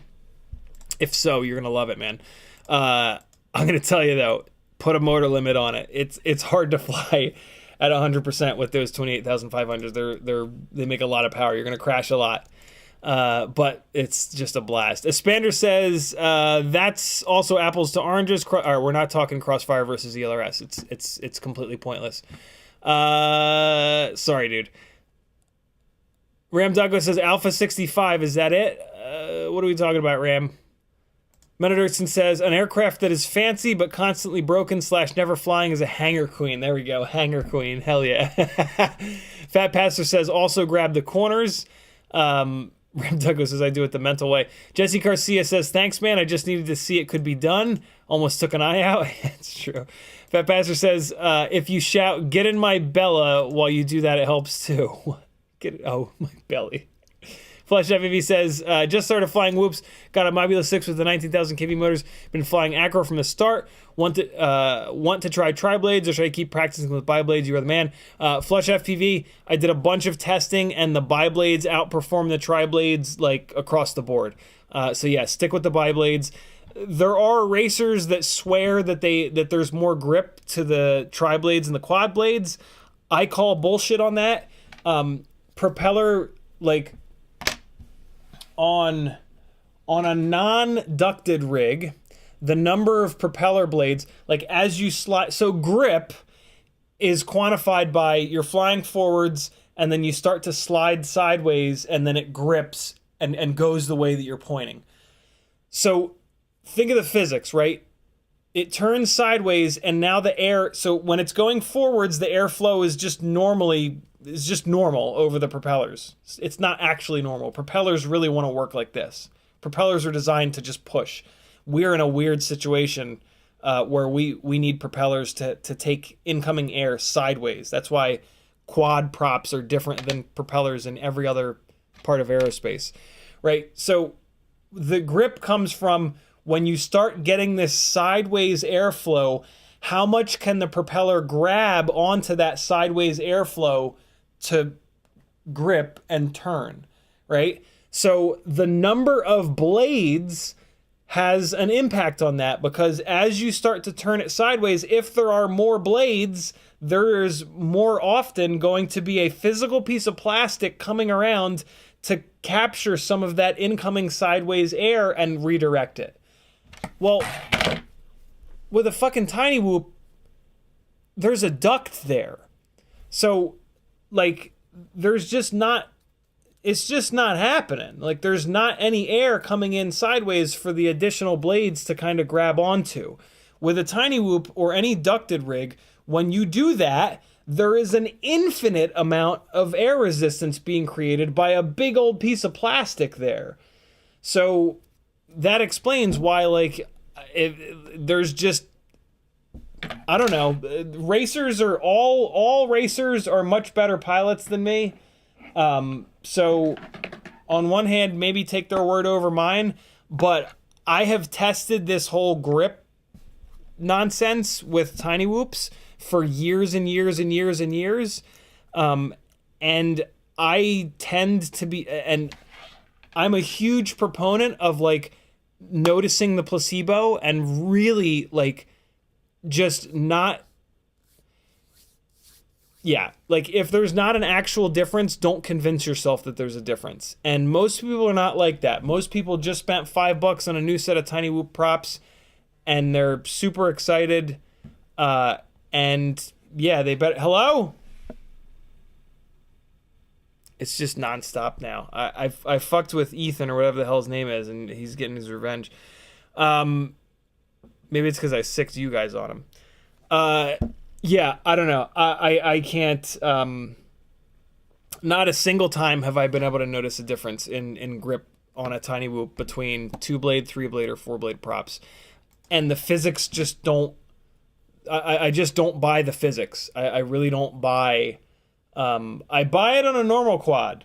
If so, you're going to love it, man. I'm going to tell you, though, put a motor limit on it. It's hard to fly at 100% with those 28,500s. They make a lot of power. You're going to crash a lot. But it's just a blast. Espander says, that's also apples to oranges. We're not talking Crossfire versus ELRS. It's completely pointless. Sorry, dude. Ram Douglas says, Alpha 65, is that it? What are we talking about, Ram? Menederson says, an aircraft that is fancy but constantly broken / never flying is a hangar queen. There we go, hangar queen. Hell yeah. Fat Pastor says, also grab the corners. Ram Douglas says, I do it the mental way. Jesse Garcia says, thanks, man. I just needed to see it could be done. Almost took an eye out. It's true. Fat Pastor says, if you shout, get in my Bella while you do that, it helps too. Get it? Oh, my belly. Flesh FPV says, just started flying whoops. Got a Mobula 6 with the 19,000 kV motors. Been flying acro from the start. Want to try tri-blades, or should I keep practicing with bi-blades? You are the man. Flesh FPV, I did a bunch of testing, and the bi-blades outperform the tri-blades like across the board. So yeah, stick with the bi-blades. There are racers that swear that there's more grip to the tri-blades and the quad blades. I call bullshit on that. Propeller, like, on a non-ducted rig, the number of propeller blades, like as you slide, so grip is quantified by you're flying forwards and then you start to slide sideways and then it grips and goes the way that you're pointing. So think of the physics, right? It turns sideways and now the air, so when it's going forwards, the airflow is just normal over the propellers. It's not actually normal. Propellers really want to work like this. Propellers are designed to just push. We're in a weird situation where we need propellers to take incoming air sideways. That's why quad props are different than propellers in every other part of aerospace, right? So the grip comes from when you start getting this sideways airflow, how much can the propeller grab onto that sideways airflow to grip and turn, right? So the number of blades has an impact on that, because as you start to turn it sideways, if there are more blades, there is more often going to be a physical piece of plastic coming around to capture some of that incoming sideways air and redirect it. Well, with a fucking Tinywhoop, there's a duct there. So, like, it's just not happening. Like, there's not any air coming in sideways for the additional blades to kind of grab onto. With a Tinywhoop or any ducted rig, when you do that, there is an infinite amount of air resistance being created by a big old piece of plastic there. So that explains why, like, there's just, I don't know, racers are all racers are much better pilots than me. So on one hand, maybe take their word over mine, but I have tested this whole grip nonsense with Tinywhoops for years and years and years and years. And I tend to be, and I'm a huge proponent of, like, noticing the placebo and really, like, just not, yeah, like, if there's not an actual difference, don't convince yourself that there's a difference. And most people are not like that. Most people just spent $5 on a new set of Tinywhoop props and they're super excited. And yeah, they bet. Hello? It's just nonstop now. I fucked with Ethan or whatever the hell his name is, and he's getting his revenge. Maybe it's because I sicked you guys on him. Yeah, I don't know. I can't. Not a single time have I been able to notice a difference in grip on a Tinywhoop between 2-blade, 3-blade, or 4-blade props, and the physics just don't. I just don't buy the physics. I really don't buy. I buy it on a normal quad,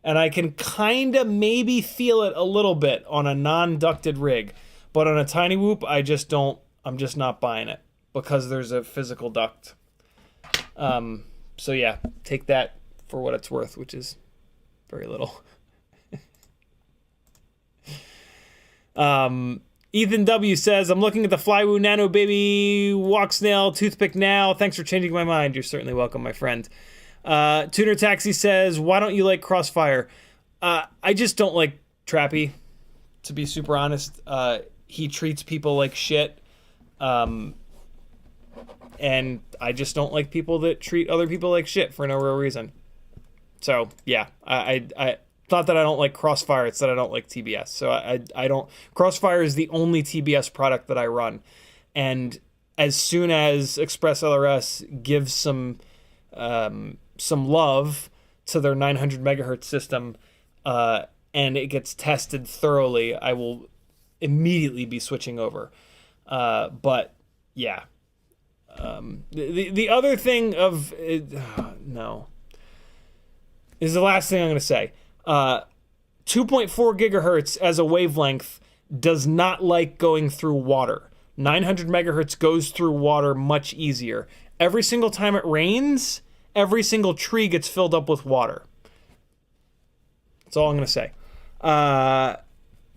and I can kind of maybe feel it a little bit on a non-ducted rig, but on a Tinywhoop, I just don't. I'm just not buying it because there's a physical duct. So yeah, take that for what it's worth, which is very little. Ethan W says, I'm looking at the Flywoo Nano Baby Walk Snail Toothpick now. Thanks for changing my mind. You're certainly welcome, my friend. Tuner Taxi says, why don't you like Crossfire? I just don't like Trappy, to be super honest. He treats people like shit. And I just don't like people that treat other people like shit for no real reason. So, yeah, I thought that I don't like Crossfire. It's that I don't like TBS. So I don't. Crossfire is the only TBS product that I run. And as soon as Express LRS gives some love to their 900 megahertz system, and it gets tested thoroughly, I will immediately be switching over. But yeah, the other thing of no. This is the last thing I'm going to say. 2.4 gigahertz as a wavelength does not like going through water. 900 megahertz goes through water much easier. Every single time it rains, every single tree gets filled up with water. That's all I'm going to say.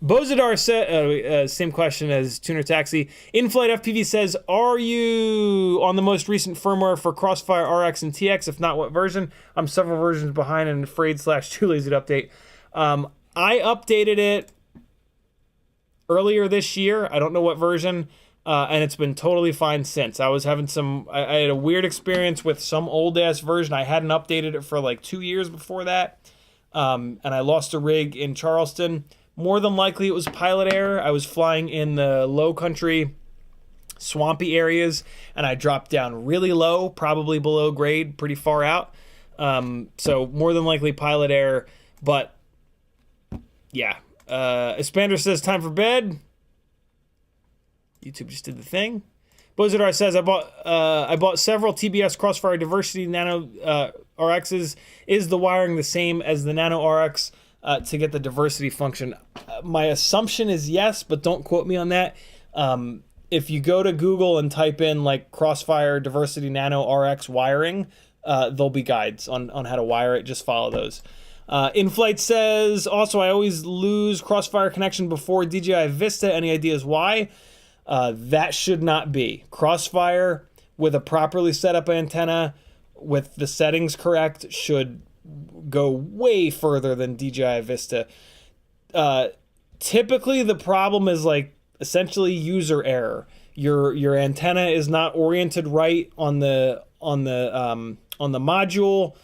Bozidar said, same question as Tuner Taxi. In-flight FPV says, are you on the most recent firmware for Crossfire RX and TX? If not, what version? I'm several versions behind and afraid / too lazy to update. I updated it earlier this year. I don't know what version, and it's been totally fine since. I was having I had a weird experience with some old-ass version. I hadn't updated it for like 2 years before that, and I lost a rig in Charleston. More than likely, it was pilot error. I was flying in the low country, swampy areas, and I dropped down really low, probably below grade, pretty far out. So more than likely pilot error, but yeah. Espander says, time for bed. YouTube just did the thing. Bozidar says, I bought several TBS Crossfire Diversity Nano RXs. Is the wiring the same as the Nano RX to get the diversity function? My assumption is yes, but don't quote me on that. If you go to Google and type in like Crossfire Diversity Nano RX wiring, there'll be guides on how to wire it. Just follow those. In-flight says, also, I always lose Crossfire connection before DJI Vista. Any ideas why? That should not be. Crossfire with a properly set up antenna with the settings correct should go way further than DJI Vista. Typically the problem is like essentially user error. Your antenna is not oriented right on the module.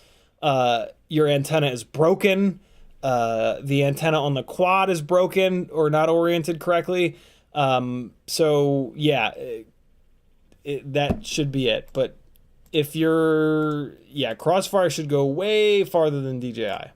Your antenna is broken. The antenna on the quad is broken or not oriented correctly. So yeah, that should be it. But if Crossfire should go way farther than DJI.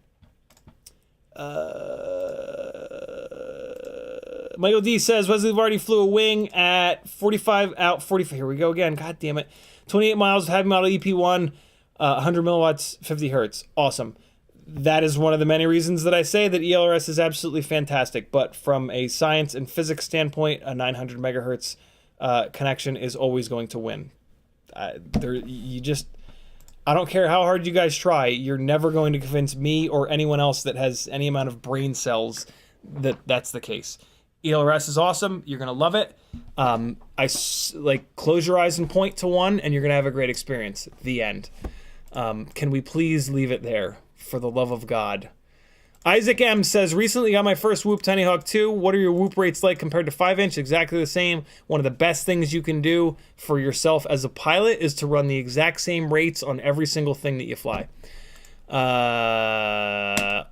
Michael D says, Wesley already flew a wing at 45 out 45. Here we go again. God damn it. 28 miles, heavy model EP1, 100 milliwatts, 50 hertz. Awesome. That is one of the many reasons that I say that ELRS is absolutely fantastic. But from a science and physics standpoint, a 900 megahertz connection is always going to win. I don't care how hard you guys try, you're never going to convince me or anyone else that has any amount of brain cells that that's the case. ELRS is awesome. You're going to love it. Close your eyes and point to one, and you're going to have a great experience. The end. Can we please leave it there, for the love of God? Isaac M says, recently got my first Whoop Tiny Hawk 2. What are your Whoop rates like compared to 5-inch? Exactly the same. One of the best things you can do for yourself as a pilot is to run the exact same rates on every single thing that you fly.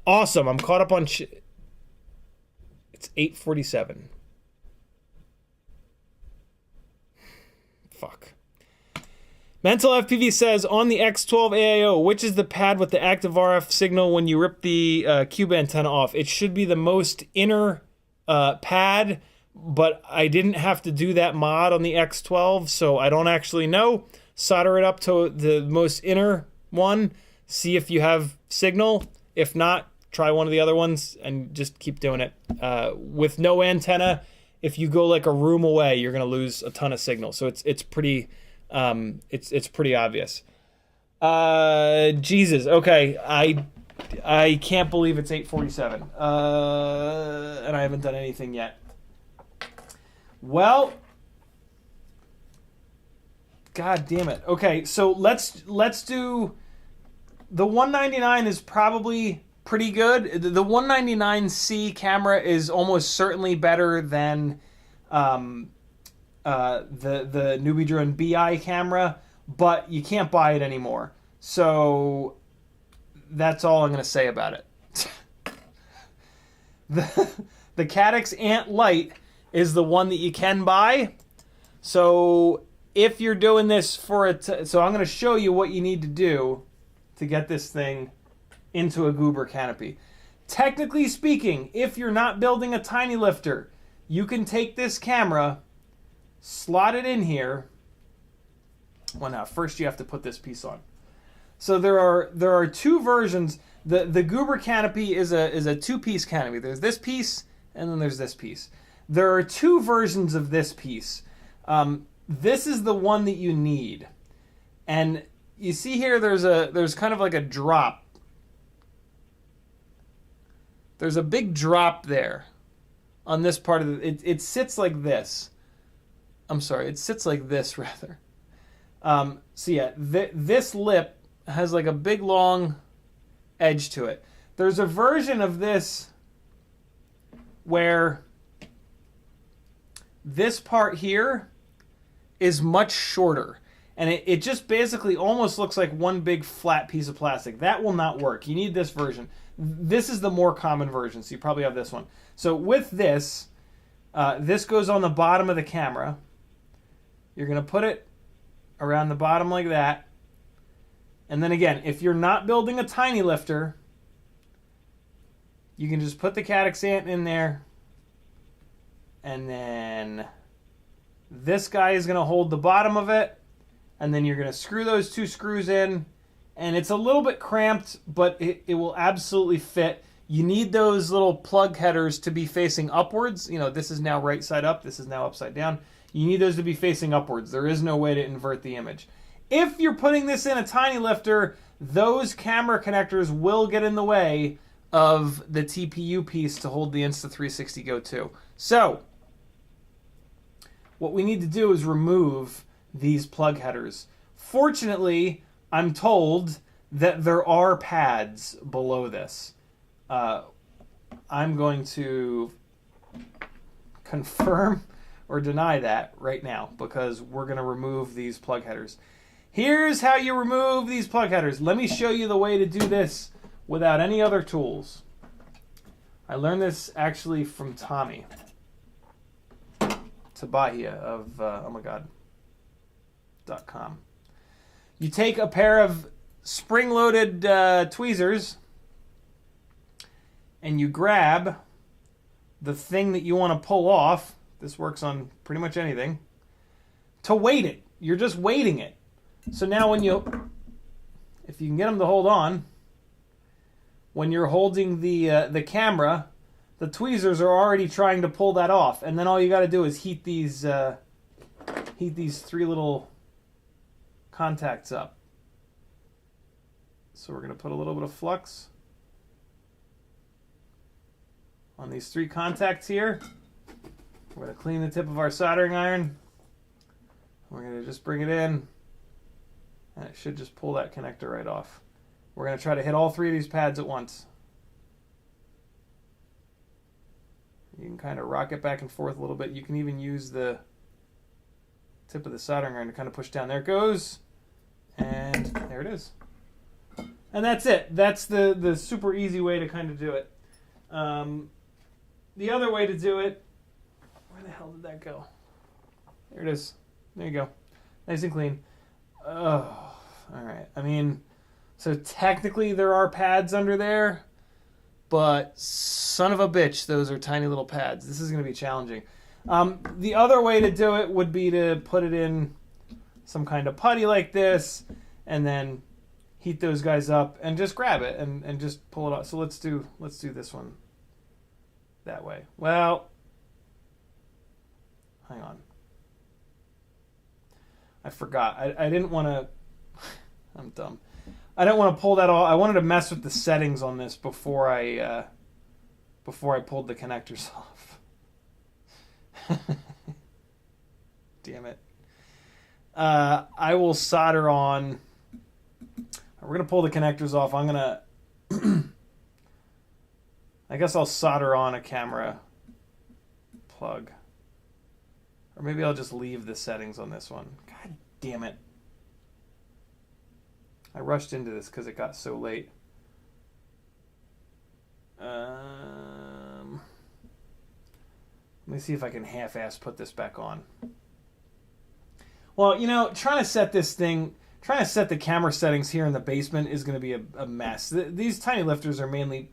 Awesome. I'm caught up on... It's 8:47. Fuck. Mental FPV says, on the X12 AIO, which is the pad with the active RF signal when you rip the cube antenna off? It should be the most inner pad, but I didn't have to do that mod on the X12, so I don't actually know. Solder it up to the most inner one, see if you have signal. If not, try one of the other ones and just keep doing it. With no antenna, if you go like a room away, you're going to lose a ton of signal. So it's pretty... it's pretty obvious. Jesus. Okay. I can't believe it's 8:47. And I haven't done anything yet. Well, God damn it. Okay. So let's do the 199 is probably pretty good. The 199C camera is almost certainly better than, the Newbie Drone BI camera, but you can't buy it anymore. So that's all I'm going to say about it. The Caddx Ant Lite is the one that you can buy. So if you're doing this for so I'm going to show you what you need to do to get this thing into a Goober canopy. Technically speaking, if you're not building a Tinylifter, you can take this camera, slot it in here. Well, now first you have to put this piece on. So there are two versions. The Goober canopy is a two-piece canopy. There's this piece, and then there's this piece. There are two versions of this piece. This is the one that you need. And you see here there's kind of like a drop. There's a big drop there on this part of it sits like this. I'm sorry, it sits like this rather. So yeah, this lip has like a big long edge to it. There's a version of this where this part here is much shorter. And it just basically almost looks like one big flat piece of plastic. That will not work. You need this version. This is the more common version, so you probably have this one. So with this, this goes on the bottom of the camera. You're going to put it around the bottom like that. And then again, if you're not building a Tinylifter, you can just put the Caddx ant in there. And then this guy is going to hold the bottom of it. And then you're going to screw those two screws in. And it's a little bit cramped, but it will absolutely fit. You need those little plug headers to be facing upwards. You know, this is now right side up. This is now upside down. You need those to be facing upwards. There is no way to invert the image. If you're putting this in a Tinylifter, those camera connectors will get in the way of the TPU piece to hold the Insta360 Go 2. So, what we need to do is remove these plug headers. Fortunately, I'm told that there are pads below this. I'm going to confirm or deny that right now because we're going to remove these plug headers. Here's how you remove these plug headers. Let me show you the way to do this without any other tools. I learned this actually from Tommy Tabahia of ohmygod.com. You take a pair of spring-loaded tweezers and you grab the thing that you want to pull off. This works on pretty much anything. To weight it. You're just weighting it. So now if you can get them to hold on, when you're holding the camera, the tweezers are already trying to pull that off. And then all you got to do is heat these three little contacts up. So we're going to put a little bit of flux on these three contacts here. We're going to clean the tip of our soldering iron. We're going to just bring it in, and it should just pull that connector right off. We're going to try to hit all three of these pads at once. You can kind of rock it back and forth a little bit. You can even use the tip of the soldering iron to kind of push down. There it goes. And there it is. And that's it. That's the super easy way to kind of do it. The other way to do it, where the hell did that go? There it is. There you go. Nice and clean. Oh, all right. I mean, so technically there are pads under there, but son of a bitch, those are tiny little pads. This is going to be challenging. The other way to do it would be to put it in some kind of putty like this, and then heat those guys up and just grab it and just pull it off. So let's do this one that way. Well, hang on. I forgot. I didn't want to. I'm dumb. I didn't want to pull that all. I wanted to mess with the settings on this before I pulled the connectors off. Damn it. I will solder on. We're going to pull the connectors off. I'm going to... I guess I'll solder on a camera plug. Or maybe I'll just leave the settings on this one. God damn it. I rushed into this because it got so late. Let me see if I can half-ass put this back on. Well, you know, trying to set the camera settings here in the basement is going to be a mess. These Tinylifters are mainly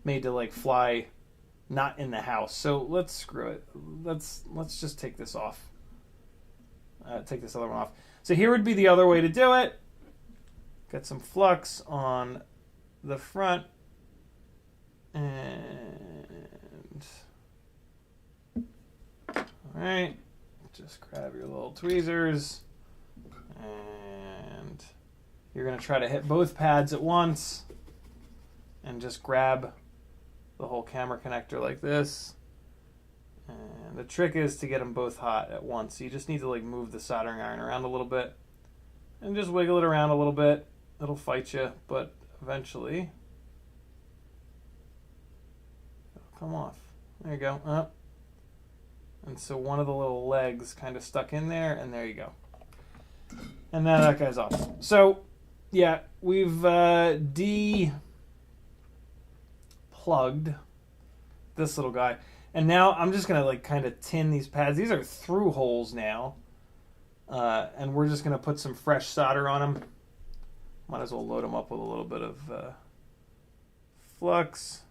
made to like fly not in the house. So let's screw it. Let's just take this off. Take this other one off. So here would be the other way to do it. Get some flux on the front right, just grab your little tweezers, and you're going to try to hit both pads at once, and just grab the whole camera connector like this. And the trick is to get them both hot at once. So you just need to like move the soldering iron around a little bit, and just wiggle it around a little bit. It'll fight you, but eventually it'll come off. There you go. Up. And so one of the little legs kind of stuck in there, and there you go. And now that guy's off. So, yeah, we've de-plugged this little guy. And now I'm just going to like kind of tin these pads. These are through holes now. And we're just going to put some fresh solder on them. Might as well load them up with a little bit of flux.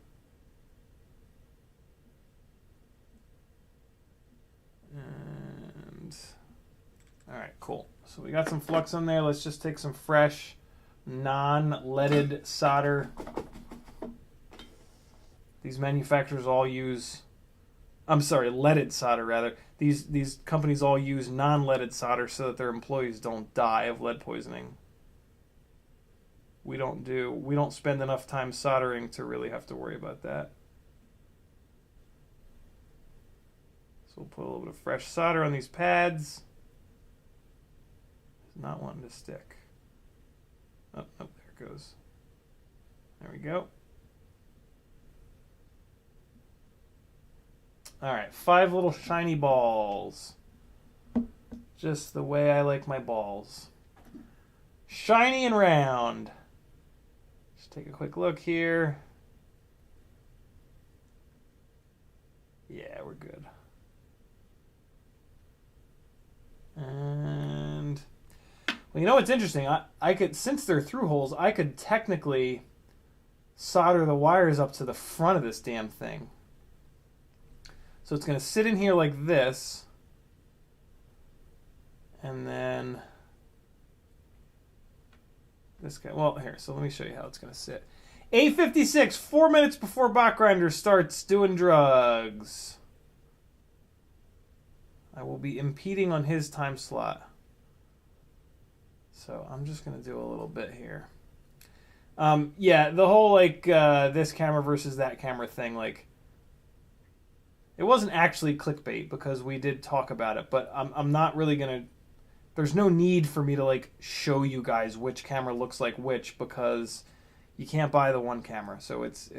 And all right, cool. So we got some flux on there. Let's just take some fresh, non-leaded solder. These manufacturers all use, I'm sorry, leaded solder rather. These companies all use non-leaded solder so that their employees don't die of lead poisoning. We don't spend enough time soldering to really have to worry about that. So we'll put a little bit of fresh solder on these pads. It's not wanting to stick. Oh, there it goes. There we go. All right, 5 little shiny balls. Just the way I like my balls. Shiny and round. Just take a quick look here. Yeah, we're good. And well, you know what's interesting? I could, since they're through holes, I could technically solder the wires up to the front of this damn thing. So it's going to sit in here like this, and then this guy. Well, here. So let me show you how it's going to sit. 8:56, 4 minutes before Bot Grinder starts doing drugs. I will be impeding on his time slot. So I'm just going to do a little bit here. Yeah, the whole like this camera versus that camera thing, like it wasn't actually clickbait because we did talk about it, but I'm not really going to, there's no need for me to like show you guys which camera looks like which because you can't buy the one camera. So it's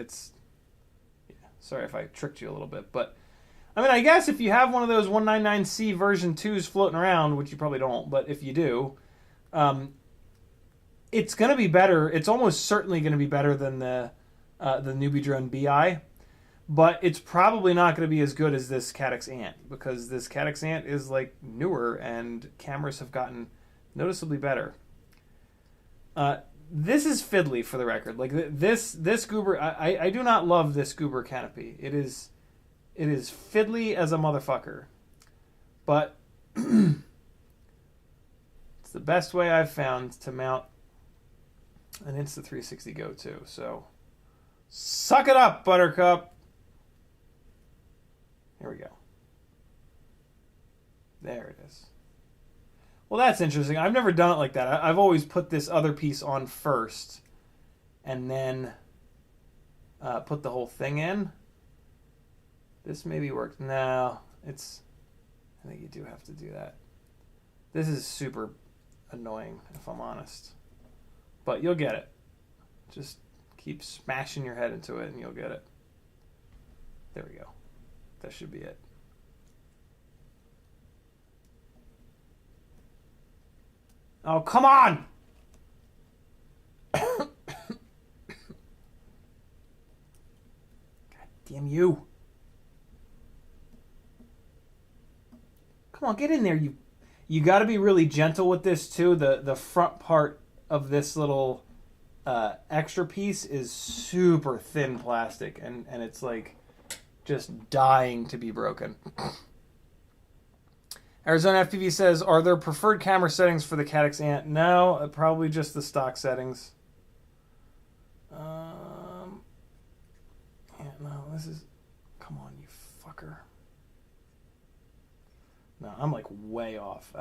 yeah, sorry if I tricked you a little bit, but I mean, I guess if you have one of those 199C version 2s floating around, which you probably don't, but if you do, it's going to be better. It's almost certainly going to be better than the Newbie Drone BI, but it's probably not going to be as good as this Caddx Ant because this Caddx Ant is like newer and cameras have gotten noticeably better. This is fiddly for the record. Like this Goober, I do not love this Goober canopy. It is fiddly as a motherfucker. But it's the best way I've found to mount an Insta360 Go to. So suck it up, Buttercup. Here we go. There it is. Well, that's interesting. I've never done it like that. I've always put this other piece on first and then put the whole thing in. This maybe worked. No, I think you do have to do that. This is super annoying, if I'm honest. But you'll get it. Just keep smashing your head into it and you'll get it. There we go. That should be it. Oh, come on! God damn you. Come on, get in there. You got to be really gentle with this too. The front part of this little extra piece is super thin plastic, and it's like just dying to be broken. Arizona FPV says, are there preferred camera settings for the Caddx Ant? No, probably just the stock settings. Yeah, no, this is... Come on, you fucker. No, I'm like way off.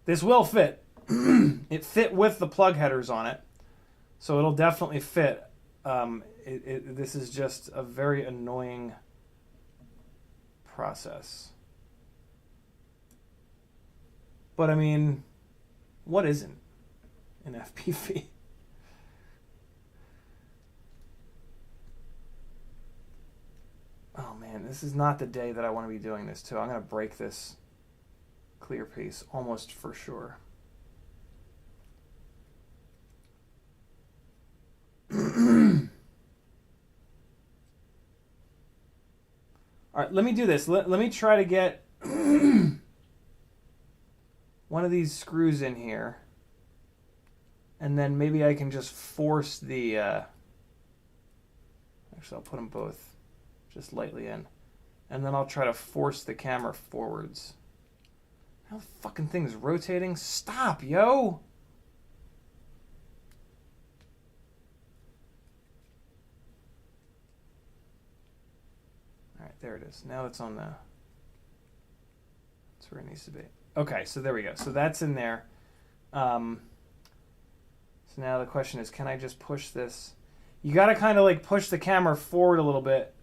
This will fit. It fit with the plug headers on it, so it'll definitely fit. This is just a very annoying process. But I mean, what isn't in FPV? Oh man, this is not the day that I want to be doing this too. I'm going to break this clear piece almost for sure. All right, let me do this. Let me try to get one of these screws in here, and then maybe I can just force the actually I'll put them both just lightly in, and then I'll try to force the camera forwards. How the fucking thing's rotating? Stop, yo! Alright, there it is. Now it's on the... That's where it needs to be. Okay, so there we go. So that's in there. So now the question is, can I just push this? You gotta kind of like push the camera forward a little bit.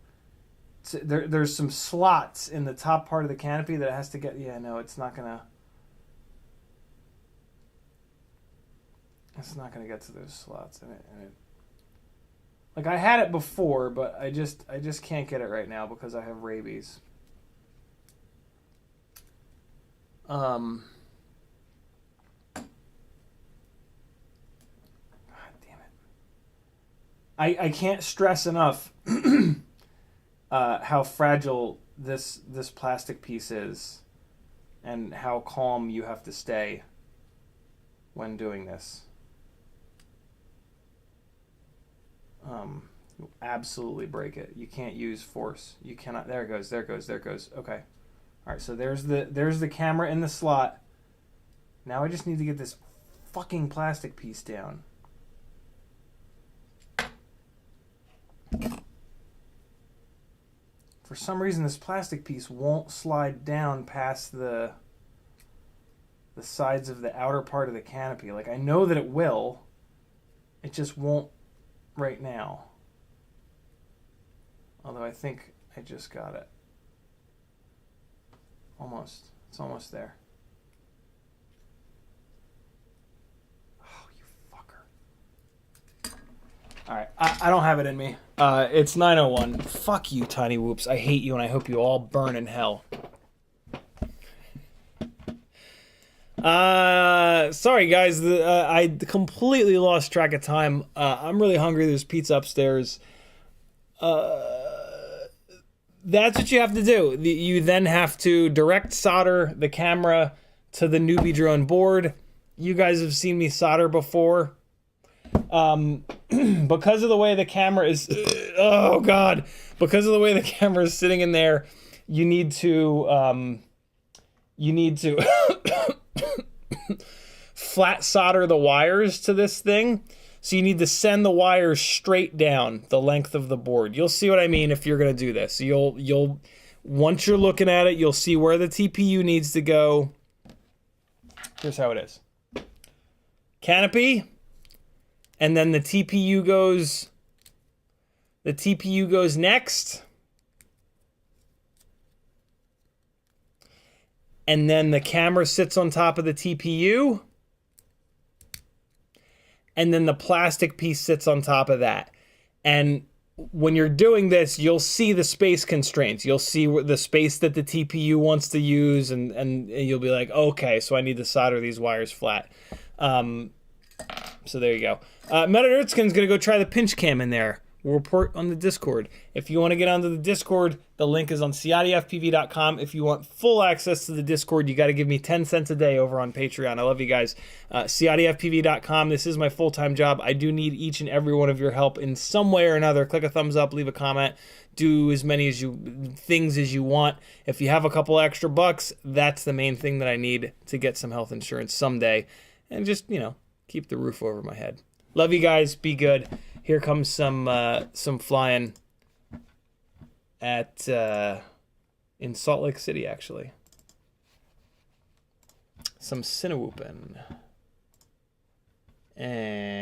There's some slots in the top part of the canopy that it has to get... Yeah, no, it's not gonna... It's not gonna get to those slots in it. Like I had it before, but I just can't get it right now because I have rabies. God damn it. I can't stress enough how fragile this plastic piece is and how calm you have to stay when doing this. You'll absolutely break it. You can't use force. You cannot. There it goes. There it goes. There it goes. Okay. All right. So there's the camera in the slot. Now I just need to get this fucking plastic piece down. For some reason, this plastic piece won't slide down past the sides of the outer part of the canopy. Like I know that it will. It just won't right now. Although I think I just got it. Almost. It's almost there. Oh, you fucker. Alright, I don't have it in me. It's 9:01. Fuck you, Tinywhoops. I hate you and I hope you all burn in hell. Sorry guys, I completely lost track of time. I'm really hungry. There's pizza upstairs. That's what you have to do. You then have to direct solder the camera to the newbie drone board. You guys have seen me solder before. Because of the way the camera is, oh god, because of the way the camera is sitting in there, you need to flat solder the wires to this thing. So you need to send the wires straight down the length of the board. You'll see what I mean if you're going to do this. You'll once you're looking at it, you'll see where the TPU needs to go. Here's how it is. Canopy, and then the TPU goes next. And then the camera sits on top of the TPU. And then the plastic piece sits on top of that. And when you're doing this, you'll see the space constraints. You'll see the space that the TPU wants to use, and you'll be like, okay, so I need to solder these wires flat. So there you go. Meta Nerdskin's going to go try the pinch cam in there. We'll report on the Discord. If you want to get onto the Discord, the link is on CiottiFPV.com. If you want full access to the Discord, you got to give me 10 cents a day over on Patreon. I love you guys. CiottiFPV.com. This is my full-time job. I do need each and every one of your help in some way or another. Click a thumbs up, leave a comment, do as many things as you want. If you have a couple extra bucks, that's the main thing that I need to get some health insurance someday. And just, keep the roof over my head. Love you guys. Be good. Here comes some flying at in Salt Lake City, actually. Some Tinywhooping. And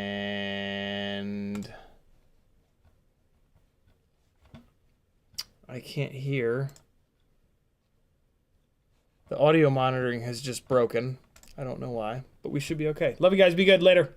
I can't hear. The audio monitoring has just broken. I don't know why, but we should be okay. Love you guys. Be good. Later.